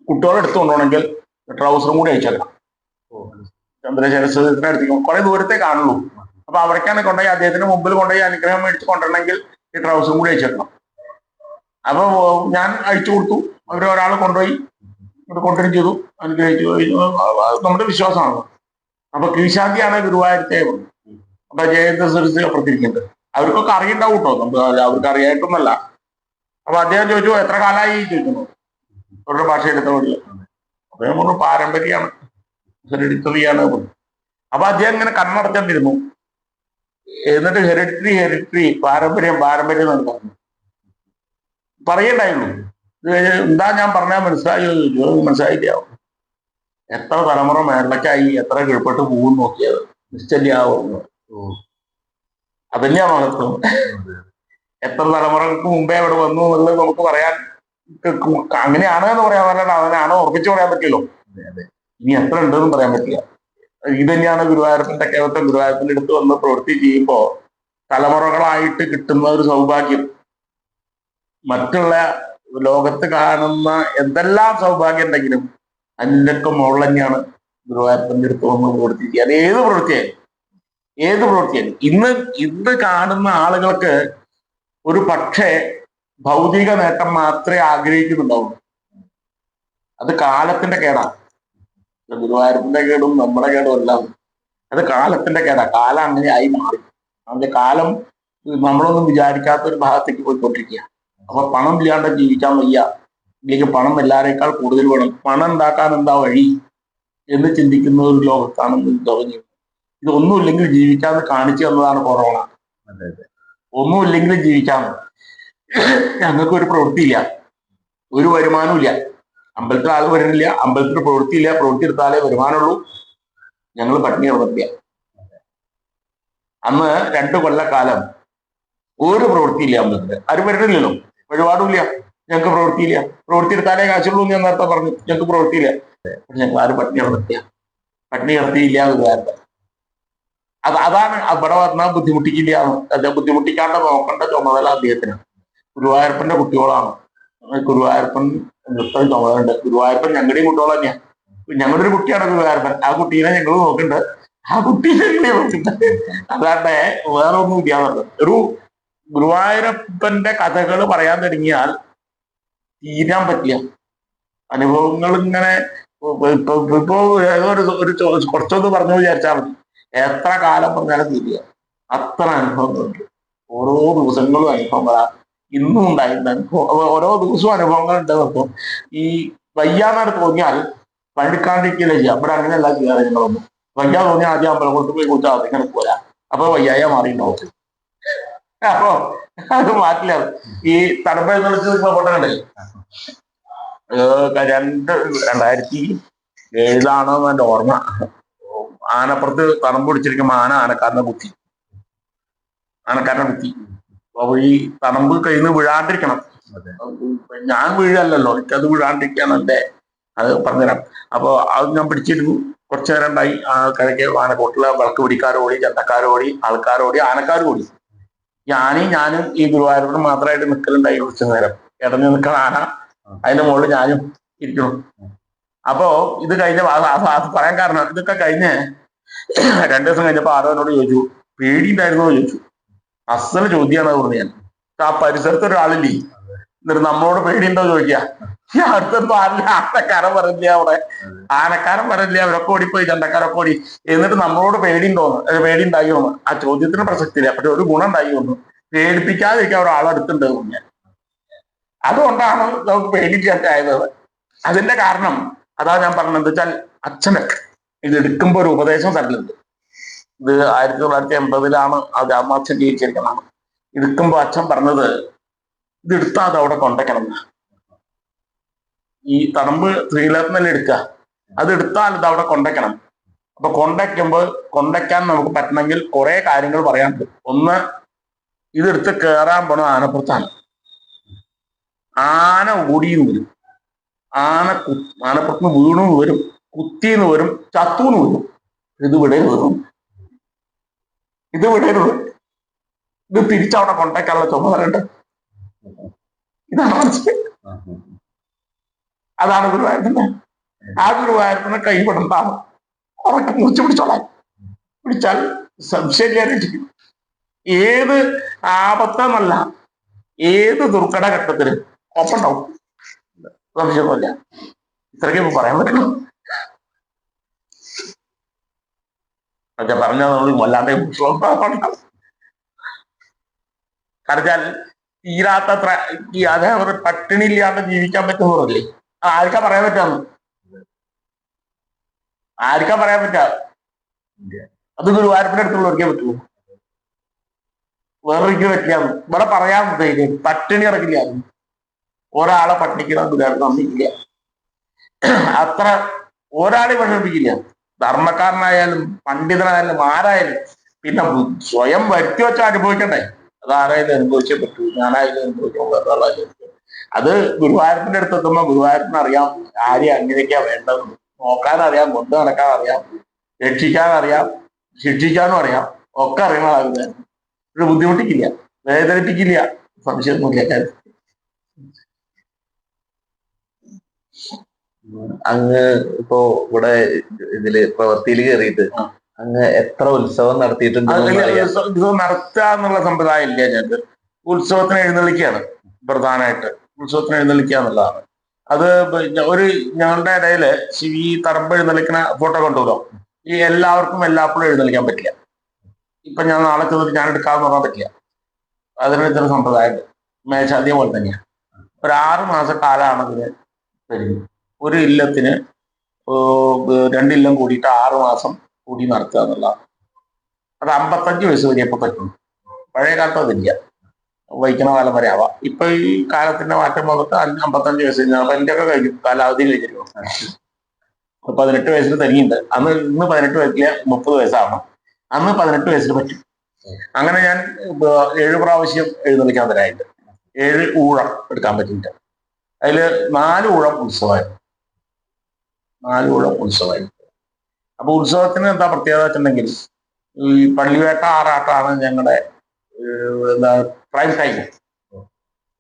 കുട്ടികളെ എടുത്തു കൊണ്ടുപോകണമെങ്കിൽ ട്രൗസറും കൂടി അയച്ചേക്കണം. ചന്ദ്രശേഖര സരസ്വതിയുടെ അടുത്തേക്ക് കുറെ ദൂരത്തെ കാണുള്ളൂ. അപ്പൊ അവിടേക്കാണ് കൊണ്ടുപോയി അദ്ദേഹത്തിന്റെ മുമ്പിൽ കൊണ്ടുപോയി അനുഗ്രഹം മേടിച്ച് കൊണ്ടുവരണമെങ്കിൽ ഈ ട്രൗസറും കൂടി അയച്ചേക്കണം. അപ്പൊ ഞാൻ അയച്ചു കൊടുത്തു. ഒരാൾ കൊണ്ടുപോയി കൊണ്ടുവരും ചെയ്തു, അനുഗ്രഹിച്ചു. നമ്മുടെ വിശ്വാസമാണ്. അപ്പൊ കീഴ്ശാന്തിയാണ് ഗുരുവായൂരത്തെ. അപ്പൊ ജയേന്ദ്ര സരസ്വതി അപ്പുറത്തിരിക്കുന്നുണ്ട്. അവർക്കൊക്കെ അറിയണ്ടാവും കേട്ടോ, അവർക്ക് അറിയായിട്ടൊന്നല്ല. അപ്പൊ അദ്ദേഹം ചോദിച്ചു, എത്ര കാലമായി ചോദിക്കുന്നു, അവരുടെ ഭാഷ എടുത്ത വീട്ടില്. അപ്പൊ ഞാൻ പറഞ്ഞു, പാരമ്പര്യമാണ്, ഹെറിഡിറ്ററിയാണ്. അപ്പൊ അദ്ദേഹം ഇങ്ങനെ കണ്ണടച്ചിട്ടിരുന്നു. എന്നിട്ട് ഹെറിഡിറ്ററി പാരമ്പര്യം എന്ന് പറഞ്ഞു. പറയണ്ടായിരുന്നു. എന്താ ഞാൻ പറഞ്ഞാൽ മനസ്സിലായില്ല. എത്ര തലമുറ മേളിലേക്കായി, എത്ര കീഴ്പ്പെട്ട് പോകും നോക്കിയത്, നിശ്ചല്യാവുന്നു. അതന്നെയാ മഹത്വം. എത്ര തലമുറകൾക്ക് മുമ്പേ അവിടെ വന്നു എന്നുള്ളത് നമുക്ക് പറയാൻ, അങ്ങനെയാണ് എന്ന് പറയാൻ പറ്റില്ല, അവനാണോ ഉറപ്പിച്ചു പറയാൻ പറ്റില്ലോ. ഇനി എത്ര ഉണ്ടെന്നും പറയാൻ പറ്റില്ല. ഇത് തന്നെയാണ് ഗുരുവായൂരപ്പന്റെ കേവലത്തെ. ഗുരുവായൂരപ്പന്റെ അടുത്ത് വന്ന് പ്രവൃത്തി ചെയ്യുമ്പോ തലമുറകളായിട്ട് കിട്ടുന്ന ഒരു സൗഭാഗ്യം, മറ്റുള്ള ലോകത്ത് കാണുന്ന എന്തെല്ലാം സൗഭാഗ്യം ഉണ്ടെങ്കിലും അതിൻ്റെയൊക്കെ മുകളിൽ തന്നെയാണ് ഗുരുവായൂരപ്പന്റെ അടുത്ത് വന്ന് പ്രവൃത്തി ചെയ്യുക. അത് ഏത് പ്രവൃത്തിയായാലും ഇന്ന് കാണുന്ന ആളുകൾക്ക് ഒരു പക്ഷേ ഭൗതിക നേട്ടം മാത്രമേ ആഗ്രഹിക്കുന്നുണ്ടാവുള്ളൂ. അത് കാലത്തിന്റെ കേടാണ്. ഗുരുവായൂരപ്പന്റെ കേടും നമ്മുടെ കേടും എല്ലാം അത് കാലത്തിന്റെ കേടാ. കാലം അങ്ങനെ ആയി മാറി. അതിന്റെ കാലം നമ്മളൊന്നും വിചാരിക്കാത്ത ഒരു ഭാഗത്തേക്ക് പോയിക്കൊണ്ടിരിക്കുക. അപ്പൊ പണം ഇല്ലാണ്ട് ജീവിക്കാൻ വയ്യ, ഇല്ലെങ്കിൽ പണം എല്ലാവരേക്കാൾ കൂടുതൽ വേണം, പണം ഉണ്ടാക്കാൻ എന്താ വഴി എന്ന് ചിന്തിക്കുന്ന ഒരു ലോകത്താണ് ലോകം. ഇതൊന്നുമില്ലെങ്കിൽ ജീവിക്കാന്ന് കാണിച്ചു തന്നതാണ് കൊറോണ. ഒന്നുമില്ലെങ്കിൽ ജീവിക്കാം. ഞങ്ങൾക്ക് ഒരു പ്രവൃത്തിയില്ല, ഒരു വരുമാനവും ഇല്ല. അമ്പലത്തിൽ ആൾ വരുന്നില്ല, അമ്പലത്തിൽ പ്രവൃത്തിയില്ല, പ്രവൃത്തി എടുത്താലേ വരുമാനമുള്ളൂ. ഞങ്ങൾ പട്ടിണി കിടന്നില്ല. അന്ന് 2 കൊല്ലക്കാലം ഒരു പ്രവൃത്തിയില്ല അമ്പലത്തിൽ. ആരും വരുന്നില്ലല്ലോ, വഴിപാടുമില്ല, ഞങ്ങൾക്ക് പ്രവൃത്തിയില്ല. പ്രവൃത്തി എടുത്താലേ കാശുള്ളൂ എന്ന് ഞാൻ നേരത്തെ പറഞ്ഞു. ഞങ്ങൾക്ക് പ്രവൃത്തിയില്ല. പക്ഷെ ഞങ്ങൾ ആരും പട്ടിണി കിടന്നില്ല. പട്ടിണി കിടത്തിയില്ല എന്ന് കാരണം അതാണ് അവിടെ വന്നാൽ ബുദ്ധിമുട്ടിക്കില്ല. അത് ബുദ്ധിമുട്ടിക്കാണ്ട് നോക്കേണ്ട ചുമതല അദ്ദേഹത്തിന്. ഗുരുവായൂരപ്പന്റെ കുട്ടികളാണ്. ഗുരുവായൂരപ്പൻ നൃത്തം ചുമതലുണ്ട്. ഗുരുവായൂരപ്പൻ ഞങ്ങളുടെയും കുട്ടികൾ തന്നെയാണ്. ഞങ്ങളുടെ ഒരു കുട്ടിയാണ് ഗുരുവായൂരപ്പൻ. ആ കുട്ടീനെ ഞങ്ങൾ നോക്കുന്നുണ്ട്, ആ കുട്ടീനെ ഞങ്ങൾ നോക്കുന്നുണ്ട്. അതാണ്ട് വേറെ ഒന്നും ഇല്ലാന്നുള്ളത്. ഒരു ഗുരുവായൂരപ്പന്റെ കഥകൾ പറയാൻ തുടങ്ങിയാൽ തീരാൻ പറ്റില്ല. അനുഭവങ്ങൾ ഇങ്ങനെ ഇപ്പോ കുറച്ചൊന്ന് പറഞ്ഞു വിചാരിച്ചാൽ മതി. എത്ര കാലം പറഞ്ഞാലും തീരുക. അത്ര അനുഭവങ്ങളുണ്ട്. ഓരോ ദിവസങ്ങളും അനുഭവങ്ങളാ. ഇന്നും ഉണ്ടായിരുന്ന അനുഭവം. ഓരോ ദിവസവും അനുഭവങ്ങൾ ഉണ്ട്. ഈ വയ്യാന്നാണ് തോന്നിയാൽ പണിക്കാണ്ടിരിക്കില്ല ചെയ്യാം. ഇവിടെ അങ്ങനെയല്ല ചെയ്യാറ്. ഞങ്ങളൊന്നും വയ്യ തോന്നിയാൽ ആദ്യം അമ്പലം പോയി കുറിച്ചാൽ അതിങ്ങനെ പോരാ. അപ്പൊ വയ്യായ മാറിയിട്ടുണ്ടാവും. അപ്പൊ അത് മാറ്റില്ല. ഈ തടമ്പെഴുന്നള്ളിച്ച് നിൽക്കുന്ന പൊട്ടനുണ്ട്. 2007 എന്റെ ഓർമ്മ. ആനപ്പുറത്ത് തടമ്പ് പിടിച്ചിരിക്കുമ്പോ ആനക്കാരനെ കുത്തി. അപ്പൊ ഈ തടമ്പ് കയ്യിൽ നിന്ന് വീഴാണ്ടിരിക്കണം. ഞാൻ വീഴല്ലോ, എനിക്കത് വീഴാണ്ടിരിക്കാണ് എന്റെ അത് പറഞ്ഞുതരാം. അപ്പൊ അത് ഞാൻ പിടിച്ചിരുന്നു. കുറച്ചു നേരം ഉണ്ടായി. കിഴക്കേ ആനക്കോട്ടിലെ വിളക്ക് പിടിക്കാരോടി, ചന്തക്കാരോടി, ആൾക്കാരോടി, ആനക്കാരോടി. ഞാനും ഈ ഗുരുവായൂരപ്പനും മാത്രമായിട്ട് നിൽക്കലുണ്ടായി. കുറച്ചു നേരം ഇടഞ്ഞു നിൽക്കുന്ന ആന, അതിന്റെ മുകളിൽ ഞാനും ഇരിക്കണം. അപ്പോ ഇത് കഴിഞ്ഞ അത് പറയാൻ കാരണം, ഇതൊക്കെ കഴിഞ്ഞ് 2 ദിവസം കഴിഞ്ഞപ്പോ ആരോ എന്നോട് ചോദിച്ചു, പേടിയുണ്ടായിരുന്നോ ചോദിച്ചു. അസല് ചോദ്യമാണ് പറഞ്ഞു ഞാൻ. ആ പരിസരത്ത് ഒരാളില്ലേ, എന്നിട്ട് നമ്മളോട് പേടിയുണ്ടോ ചോദിക്കുക. അടുത്തൊന്നും ആരില്ല. ആനക്കാരൻ പറഞ്ഞില്ല, അവിടെ ആനക്കാരൻ പറഞ്ഞില്ല, അവരൊക്കെ ഓടിപ്പോയി, ചണ്ടക്കാരൊക്കെ ഓടി. എന്നിട്ട് നമ്മളോട് പേടിയുണ്ടോന്ന്, പേടി ഉണ്ടായിന്ന്. ആ ചോദ്യത്തിന് പ്രസക്തിയില്ല. പക്ഷെ ഒരു ഗുണം ഉണ്ടായിന്ന്, പേടിപ്പിക്കാതിരിക്കാൻ ഒരാളെടുത്തുണ്ട് ഞാൻ. അതുകൊണ്ടാണ് നമുക്ക് പേടിക്കാറ്റായത്. അതിന്റെ കാരണം അതാ ഞാൻ പറഞ്ഞത് വെച്ചാൽ, അച്ഛന് ഇത് എടുക്കുമ്പോ ഒരു ഉപദേശം തരലുണ്ട്. ഇത് 1980 അത് അച്ഛൻ ജീവിച്ചിരിക്കുന്നതാണ്. എടുക്കുമ്പോ അച്ഛൻ പറഞ്ഞത്, ഇത് എടുത്താൽ അത് അവിടെ കൊണ്ടയ്ക്കണം. ഈ തടമ്പ് ശ്രീലത്തിനല്ലേ എടുക്കുക, അത് എടുത്താൽ ഇത് അവിടെ കൊണ്ടയ്ക്കണം. അപ്പൊ കൊണ്ടയ്ക്കാൻ നമുക്ക് പറ്റണമെങ്കിൽ കുറെ കാര്യങ്ങൾ പറയാനുണ്ട്. ഒന്ന്, ഇതെടുത്ത് കയറാൻ പോണ ആനപ്പുറത്താണ്. ആന ഓടിയെന്ന് വരും, ആനപ്പുറത്ത് വീണു വരും, കുത്തിന്ന് വരും, ചത്തൂന്ന് വരും. ഇത് വിടരുത്, ഇത് തിരിച്ചവിടെ കൊണ്ടേക്കാനുള്ള ചുമതലയുണ്ട്. ഇതാണ് മനസ്സിലായി. അതാണ് ഗുരുവായൂരപ്പന്റെ. ആ ഗുരുവായൂരപ്പനെ കൈവിടണ്ടാണ്. ഉറക്കെ മുറിച്ച് പിടിച്ചോളാൻ. പിടിച്ചാൽ സംശയം. ഏത് ആപത്തെന്നല്ല, ഏത് ദുർഘട ഘട്ടത്തിലും ഒപ്പുണ്ടാവും. സംശയമൊന്നുമില്ല. ഇത്രയ്ക്ക് പറയാൻ പറ്റുള്ളൂ. ഒക്കെ പറഞ്ഞാൽ നമ്മൾ വല്ലാതെ കരച്ചാൽ തീരാത്തത്ര അതേപോലെ പട്ടിണി ഇല്ലാണ്ട് ജീവിക്കാൻ പറ്റുന്നതല്ലേ. ആർക്കാ പറയാൻ പറ്റാന്ന്? ആർക്കാ പറയാൻ പറ്റാ? അത് ഗുരുവായൂരപ്പന്റെ അടുത്തുള്ളവർക്കേ പറ്റുള്ളൂ. വേറൊരിക്കലും പറ്റില്ലാന്ന്. ഇവിടെ പറയാൻ പട്ടിണി ഇറക്കില്ലാന്ന്. ഒരാളെ പട്ടിണിക്ക് ഗുരുവായൂരപ്പൻ സമ്മതിക്കില്ല. അത്ര ഒരാളെ വിഷമിപ്പിക്കില്ല. ധർമ്മക്കാരനായാലും പണ്ഡിതനായാലും ആരായാലും. പിന്നെ സ്വയം വരുത്തി വെച്ച അനുഭവിക്കണ്ടേ? അതാരായാലും അനുഭവിച്ചേ പറ്റൂ. ഞാനായാലും അനുഭവിക്കാൻ. അത് ഗുരുവായൂരപ്പന്റെ അടുത്ത് എത്തുമ്പോ ഗുരുവായൂരപ്പന് അറിയാം ആരെയും അങ്ങനെയൊക്കെയാ വേണ്ടത്. നോക്കാൻ അറിയാം, കൊണ്ടു നടക്കാൻ അറിയാം, രക്ഷിക്കാൻ അറിയാം, ശിക്ഷിക്കാനും അറിയാം. ഒക്കെ അറിയണ ആളുകൾ. ഒരു ബുദ്ധിമുട്ടിക്കില്ല, വേദനിപ്പിക്കില്ല. സംശയമൊന്നുമില്ല. അങ്ങ് ഇപ്പോ ഇവിടെ ഇതില് പ്രവൃത്തിയിൽ കയറിയിട്ട് അങ്ങ് എത്ര ഉത്സവം നടത്തിയിട്ടുണ്ട്? ഉത്സവം നടത്തുക എന്നുള്ള സമ്പ്രദായം ഇല്ല. ഞങ്ങൾക്ക് ഉത്സവത്തിന് എഴുന്നള്ളിക്കുകയാണ്. പ്രധാനമായിട്ട് ഉത്സവത്തിന് എഴുന്നള്ളിക്കുക എന്നുള്ളതാണ്. അത് ഒരു ഞങ്ങളുടെ ഇടയില് ഈ തറമ്പ് എഴുന്നള്ളിക്കുന്ന ഫോട്ടോ കണ്ടുല്ലോ, ഈ എല്ലാവർക്കും എല്ലാപ്പോഴും എഴുന്നള്ളിക്കാൻ പറ്റില്ല. ഇപ്പൊ ഞാൻ നാളെ ചെന്നിട്ട് ഞാൻ എടുക്കാമെന്ന് പറഞ്ഞാൽ പറ്റില്ല. അതിന് ഇത്ര സമ്പ്രദായമുണ്ട്. മേശാന്തിയെ പോലെ തന്നെയാണ്. ഒരു 6 മാസ കാലമാണ് അതിന് കഴിഞ്ഞു. ഒരു ഇല്ലത്തിന് 2 ഇല്ലം കൂടിയിട്ട് 6 മാസം കൂടി നടത്തുക എന്നുള്ളതാണ്. അത് 55 വയസ്സ് വരെ ഇപ്പൊ പറ്റും. പഴയ കാലത്ത് അതില്ല, വഹിക്കുന്ന കാലം വരെ ആവാം. ഇപ്പൊ ഈ കാലത്തിന്റെ മാറ്റം വന്നിട്ട് 55 വയസ്സ് കഴിഞ്ഞാൽ അപ്പൊ എൻ്റെ ഒക്കെ കഴിഞ്ഞു, കാലാവധി കഴിഞ്ഞിരിക്കും. 18 വയസ്സിൽ തനിയുണ്ട്. ഇന്ന് 18 വയസ്സിലെ 30 വയസ്സാവണം. അന്ന് 18 വയസ്സിൽ പറ്റും. അങ്ങനെ ഞാൻ 7 പ്രാവശ്യം എഴുന്നള്ളിക്കാൻ തരായിട്ട് 7 ഊഴം എടുക്കാൻ പറ്റിയിട്ട് അതില് 4 ഊഴം ഉത്സവമായിരുന്നു. 4 ഊഴം ഉത്സവമായിരുന്നു. അപ്പൊ ഉത്സവത്തിന് എന്താ പ്രത്യേകത വെച്ചിട്ടുണ്ടെങ്കിൽ, ഈ പള്ളിവേട്ട ആറാട്ടാണ് ഞങ്ങളുടെ എന്താ പ്രൈം ടൈം.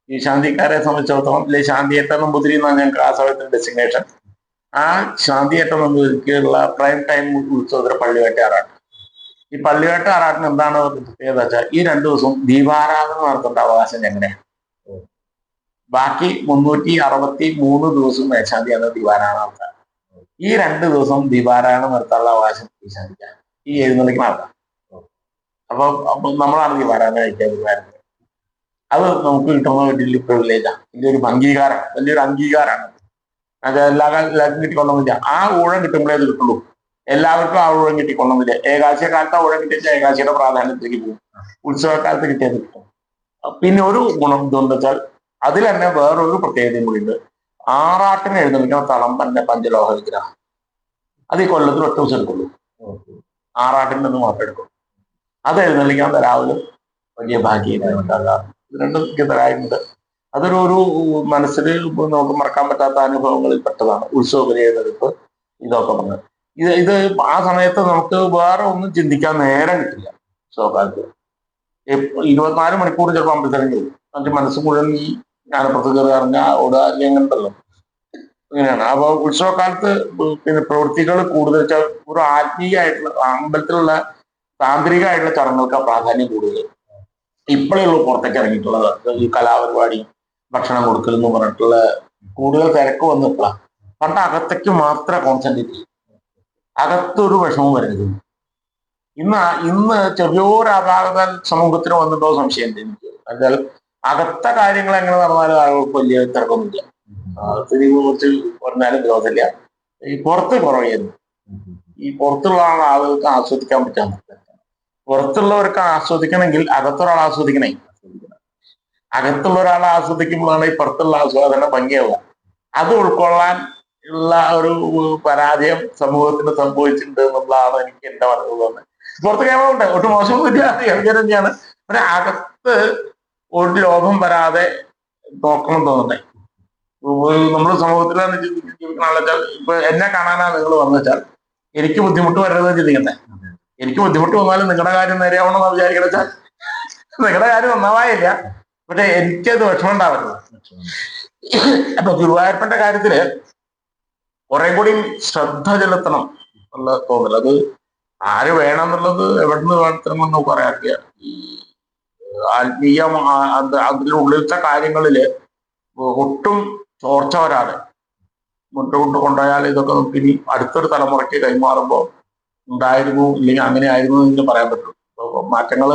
ഈ ശാന്തിക്കാരെ സംബന്ധിച്ചിടത്തോളം, അല്ലെ ശാന്തിയേട്ട നമ്പൂതിരി എന്നാണ് ഞങ്ങൾക്ക് ആ സമയത്ത് ഡെസിഗ്നേഷൻ. ആ ശാന്തിയേട്ട നമ്പൂതിരിക്കുള്ള പ്രൈം ടൈം ഉത്സവത്തിന് പള്ളിവേട്ട ആറാട്ട്. ഈ പള്ളിവേട്ട ആറാട്ടിന് എന്താണ് പ്രത്യേകത വെച്ചാൽ, ഈ 2 ദിവസവും ദീപാരാധന നടത്തേണ്ട അവകാശം ഞങ്ങളുടെയാണ്. ബാക്കി 363 ദിവസവും മേശാന്തിയാണ് ദീപാരാധന നടത്താൻ. ഈ 2 ദിവസം ദീപാരാധന നടത്താനുള്ള അവകാശം മേശാന്തിക്കാണ്, ഈ എഴുന്നള്ളിക്കുന്ന ആൾക്കാർ. അപ്പൊ നമ്മളാണ് ദീപാരാധന കഴിക്കാൻ. അത് നമുക്ക് കിട്ടുന്ന വലിയ പ്രിവിലേജാണ്, വലിയൊരു അംഗീകാരം, വലിയൊരു അംഗീകാരമാണ്. അത് എല്ലാവർക്കും കിട്ടിക്കൊള്ളുന്നില്ല. ആ ഊഴം കിട്ടുമ്പോഴേ അത് കിട്ടുള്ളൂ. എല്ലാവർക്കും ആ ഊഴം കിട്ടിക്കൊള്ളുന്നില്ല. ഏകാശിയ കാലത്ത് ആ ഊഴം കിട്ടിയാൽ ഏകാശിയുടെ പ്രാധാന്യത്തിലേക്ക് പോകും. ഉത്സവകാലത്ത് കിട്ടിയത് കിട്ടും. പിന്നെ ഒരു ഗുണം എന്തുകൊണ്ട് വെച്ചാൽ, അതിൽ തന്നെ വേറൊരു പ്രത്യേകതയും കൂടി ഉണ്ട്. ആറാട്ടിന് എഴുന്നള്ളിക്കുന്ന തളം തന്നെ പഞ്ചലോഹ വിഗ്രഹം. അത് ഈ കൊല്ലത്തിൽ 8 ദിവസം എടുക്കുള്ളൂ. ആറാട്ടിൻ്റെ ഒന്ന് മാത്രമേ എടുക്കുള്ളൂ. അത് എഴുന്നള്ളിക്കാൻ തരാവലും വലിയ ഭാഗ്യമുണ്ടാകാം. ഇത് രണ്ടും എനിക്ക് തരാറുണ്ട്. അതൊരു മനസ്സിൽ നമുക്ക് മറക്കാൻ പറ്റാത്ത അനുഭവങ്ങളിൽ പെട്ടതാണ് ഉത്സവ എഴുന്നള്ളിപ്പ്. ഇതൊക്കെ പറഞ്ഞത് ഇത് ആ സമയത്ത് നമുക്ക് വേറെ ഒന്നും ചിന്തിക്കാൻ നേരം കിട്ടില്ല. ഉത്സവകാലത്ത് 24 മണിക്കൂർ ചിലപ്പോൾ അമ്പലത്തിലും കഴിയും. അതിന്റെ മനസ്സ് മുഴുവൻ ഈ ജ്ഞാനപ്പുറത്ത് കയറി ഇറങ്ങാ ഓടുക അങ്ങനെയുണ്ടല്ലോ, ഇങ്ങനെയാണ്. അപ്പൊ ഉത്സവകാലത്ത് പിന്നെ പ്രവൃത്തികൾ കൂടുതൽ വെച്ചാൽ ഒരു ആത്മീയമായിട്ടുള്ള അമ്പലത്തിലുള്ള താന്ത്രികമായിട്ടുള്ള ചടങ്ങുകൾക്ക് പ്രാധാന്യം കൂടുതൽ. ഇപ്പോഴേ ഉള്ളൂ പുറത്തേക്ക് ഇറങ്ങിയിട്ടുള്ളത്. ഈ കലാപരിപാടി, ഭക്ഷണം കൊടുക്കൽ എന്ന് പറഞ്ഞിട്ടുള്ള കൂടുതൽ തിരക്ക് വന്നിട്ടുള്ള. പണ്ട് അകത്തേക്ക് മാത്രമേ കോൺസെൻട്രേറ്റ് ചെയ്യും, അകത്തൊരു വിഷമം വരരുത്. ഇന്ന് ചെറിയൊരു അപാകത സമൂഹത്തിന് വന്നിട്ടോ സംശയം എനിക്ക്. എന്നാൽ അകത്ത കാര്യങ്ങൾ എങ്ങനെ നടന്നാലും ആളുകൾക്ക് വലിയ തിരക്കൊന്നുമില്ല. അകത്തിന് കുറിച്ച് പറഞ്ഞാലും വിരോധമില്ല. ഈ പുറത്ത് കുറവായിരുന്നു. ഈ പുറത്തുള്ള ആളുകൾക്ക് ആസ്വദിക്കാൻ പറ്റാൻ പറ്റില്ല. പുറത്തുള്ളവർക്ക് ആസ്വദിക്കണമെങ്കിൽ അകത്തൊരാൾ ആസ്വദിക്കണേ. അകത്തുള്ള ഒരാൾ ആസ്വദിക്കുമ്പോഴാണ് ഈ പുറത്തുള്ള ആസ്വാദനം ഭംഗിയാവുക. അത് ഉൾക്കൊള്ളാൻ ഉള്ള ഒരു പരാജയം സമൂഹത്തിന് സംഭവിച്ചിട്ടുണ്ട് എന്നുള്ളതാണ് എനിക്ക് എന്റെ മനസ്സിൽ തോന്നുന്നത്. പുറത്ത് കേരളമുണ്ട്, ഒട്ടും മോശമൊന്നുമില്ല, യോഗ്യം തന്നെയാണ്. പക്ഷെ അകത്ത് ഒരു ലോഭം വരാതെ നോക്കണം തോന്നണ്ടേ. നമ്മൾ സമൂഹത്തിലാണ് ജീവിക്കുന്ന ആളെച്ചാൽ, ഇപ്പൊ എന്നെ കാണാനാണ് നിങ്ങൾ വന്നു വെച്ചാൽ എനിക്ക് ബുദ്ധിമുട്ട് വരരുതെന്ന് ചിന്തിക്കണ്ടേ. എനിക്ക് ബുദ്ധിമുട്ട് വന്നാലും നിങ്ങളുടെ കാര്യം നേരെയാവണമെന്ന് വിചാരിക്കണ വെച്ചാൽ നിങ്ങളുടെ കാര്യം നന്നാവായില്ല, പക്ഷെ എനിക്കത് വിഷമം ഉണ്ടാവരുത്. അപ്പൊ ഗുരുവായൂരപ്പന്റെ കാര്യത്തില് കുറെ കൂടി ശ്രദ്ധ ചെലുത്തണം എന്നുള്ള തോന്നൽ. അത് ആര് വേണം എന്നുള്ളത് എവിടുന്ന് വേണമെന്ന് നമുക്ക് പറയാറില്ല. ഈ ആത്മീയ അതിനുള്ളിലത്തെ കാര്യങ്ങളില് ഒട്ടും ചോർച്ച വരാതെ മുന്നോട്ട് കൊണ്ടുപോയാൽ ഇതൊക്കെ നമുക്ക് ഇനി അടുത്തൊരു തലമുറയ്ക്ക് കൈമാറുമ്പോൾ ഉണ്ടായിരുന്നു ഇല്ലെങ്കിൽ അങ്ങനെ ആയിരുന്നു എന്ന് പറയാൻ പറ്റും. മാറ്റങ്ങൾ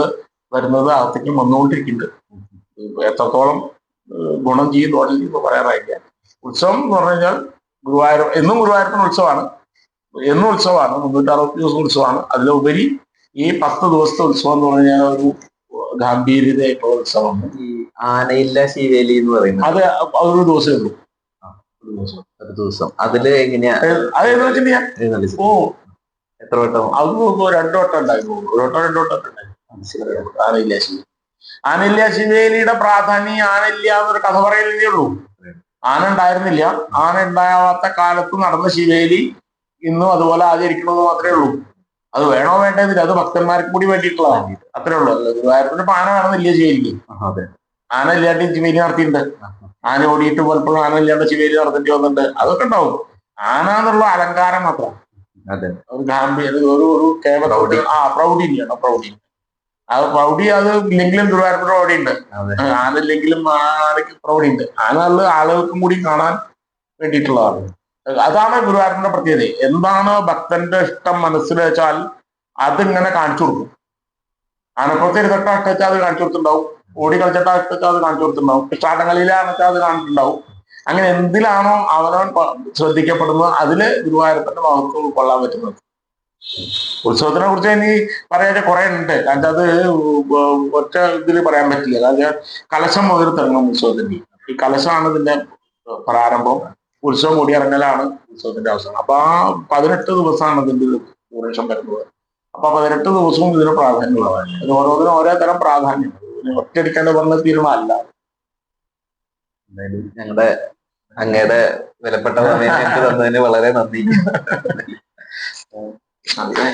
വരുന്നത് അകത്തേക്കും വന്നുകൊണ്ടിരിക്കുന്നുണ്ട്. എത്രത്തോളം ഗുണം ചെയ്യും ദോഷം ചെയ്യുമ്പോൾ പറയാറായില്ല. ഉത്സവം എന്ന് പറഞ്ഞു കഴിഞ്ഞാൽ എന്നും ഗുരുവായൂരപ്പൻ ഉത്സവമാണ്, എന്നും ഉത്സവമാണ്. 360 ദിവസം ഉത്സവമാണ്. അതിലുപരി ഈ 10 ദിവസത്തെ ഉത്സവം എന്ന് പറഞ്ഞാൽ ഒരു ഗാംഭീര്യതയായിട്ടുള്ള ഉത്സവമാണ്. ഈ ആനയില്ല ശിവേലി എന്ന് പറയുന്നത് അത് ഒരു ദിവസമേ ഉള്ളൂ. ഒരു ദിവസം അതില് എങ്ങനെയാ അതെന്ന് വെച്ചിട്ടുണ്ടെങ്കിൽ എത്ര വട്ടം? അത് 2 വട്ടം ഉണ്ടായിരുന്നു. 1 വട്ടം 2 വട്ടം ഉണ്ടായിരുന്നു ആനയില്ല ശിവേലി. ആനയില്ല ശിവേലിയുടെ പ്രാധാന്യം ആനയില്ല എന്നൊരു കഥ പറയലേ ഉള്ളൂ. ആന ഉണ്ടായിരുന്നില്ല. ആന ഉണ്ടാവാത്ത കാലത്ത് നടന്ന ശിവേലി ഇന്നും അതുപോലെ ആചരിക്കണമെന്ന് മാത്രമേ ഉള്ളൂ. അത് വേണോ വേണ്ടതില്ല, അത് ഭക്തന്മാർക്ക് കൂടി വേണ്ടിയിട്ടുള്ളതാണ്. അത്രേ ഉള്ളൂ. ഗുരുവായൂരപ്പന് ആന വേണമെന്നില്ല ശിവേലിക്ക്. ആന ഇല്ലാണ്ട് ശിവേലി നടത്തിയിട്ടുണ്ട്. ആന ഓടിയിട്ട് പലപ്പോഴും ആന ഇല്ലാണ്ട് ശിവേലി നടത്തേണ്ടി വന്നിട്ടുണ്ട്. അതൊക്കെ ഉണ്ടാവും. ആന എന്നുള്ള അലങ്കാരം മാത്രം, ഒരു ഗാംഭീര്യ, ഒരു കേവല പ്രൗഢിയാണ്. പ്രൗഢി അത് പ്രൗഢി അത് ഇല്ലെങ്കിലും ഗുരുവായൂരപ്പന്റെ പ്രൗഢി ഉണ്ട്. അതെ. ആനല്ലെങ്കിലും ആനയ്ക്ക് പ്രൗഢി ഉണ്ട്. ആന ആളുകൾക്കും കൂടി കാണാൻ വേണ്ടിയിട്ടുള്ളതാണ്. അതാണ് ഗുരുവായൂരപ്പന്റെ പ്രത്യേകത. എന്താണ് ഭക്തന്റെ ഇഷ്ടം മനസ്സിൽ വെച്ചാൽ അതിങ്ങനെ കാണിച്ചു കൊടുക്കും. ആനപ്പുറത്ത് ഇരുന്നിട്ട് അഷ്ടച്ചാൽ അത് കാണിച്ചു കൊടുത്തിട്ടുണ്ടാവും. ഓടി കളിച്ചിട്ട് അഷ്ടച്ചാൽ അത് കാണിച്ചു കൊടുത്തിട്ടുണ്ടാവും. ഇഷ്ടാട്ടങ്ങളിലാണെച്ചാൽ അത് കാണിച്ചിട്ടുണ്ടാവും. അങ്ങനെ എന്തിലാണോ അവനവൻ ശ്രദ്ധിക്കപ്പെടുന്നത് അതില് ഗുരുവായൂരപ്പന്റെ മഹത്വം ഉൾക്കൊള്ളാൻ പറ്റുന്നത്. ഉത്സവത്തിനെ കുറിച്ച് ഇനി പറയാൻ കുറെ ഉണ്ട്. കാരണം അത് ഒറ്റ ഇതിൽ പറയാൻ പറ്റില്ല. അതായത് കലശം മുതൽ തുടങ്ങും ഉത്സവത്തിന്റെ. ഈ കലശമാണ് ഇതിന്റെ പ്രാരംഭം. ഉത്സവം കൂടിയിറങ്ങലാണ് ഉത്സവത്തിന്റെ അവസാനം. അപ്പൊ ആ 18 ദിവസമാണ് ഇതിന്റെ പൂർണ്ണിഷം വരുന്നത്. അപ്പൊ 18 ദിവസവും ഇതിന് പ്രാധാന്യമുള്ളതാണ്. ഇത് ഓരോന്നിനും ഓരോ തരം പ്രാധാന്യം. ഒറ്റയടിക്കാണ്ട് പറഞ്ഞ തീരുമാനമല്ല. എന്തായാലും ഞങ്ങളുടെ അങ്ങയുടെ വിലപ്പെട്ട സമയം ഞങ്ങൾക്ക് തന്നതിന് വളരെ നന്ദി. അതെ.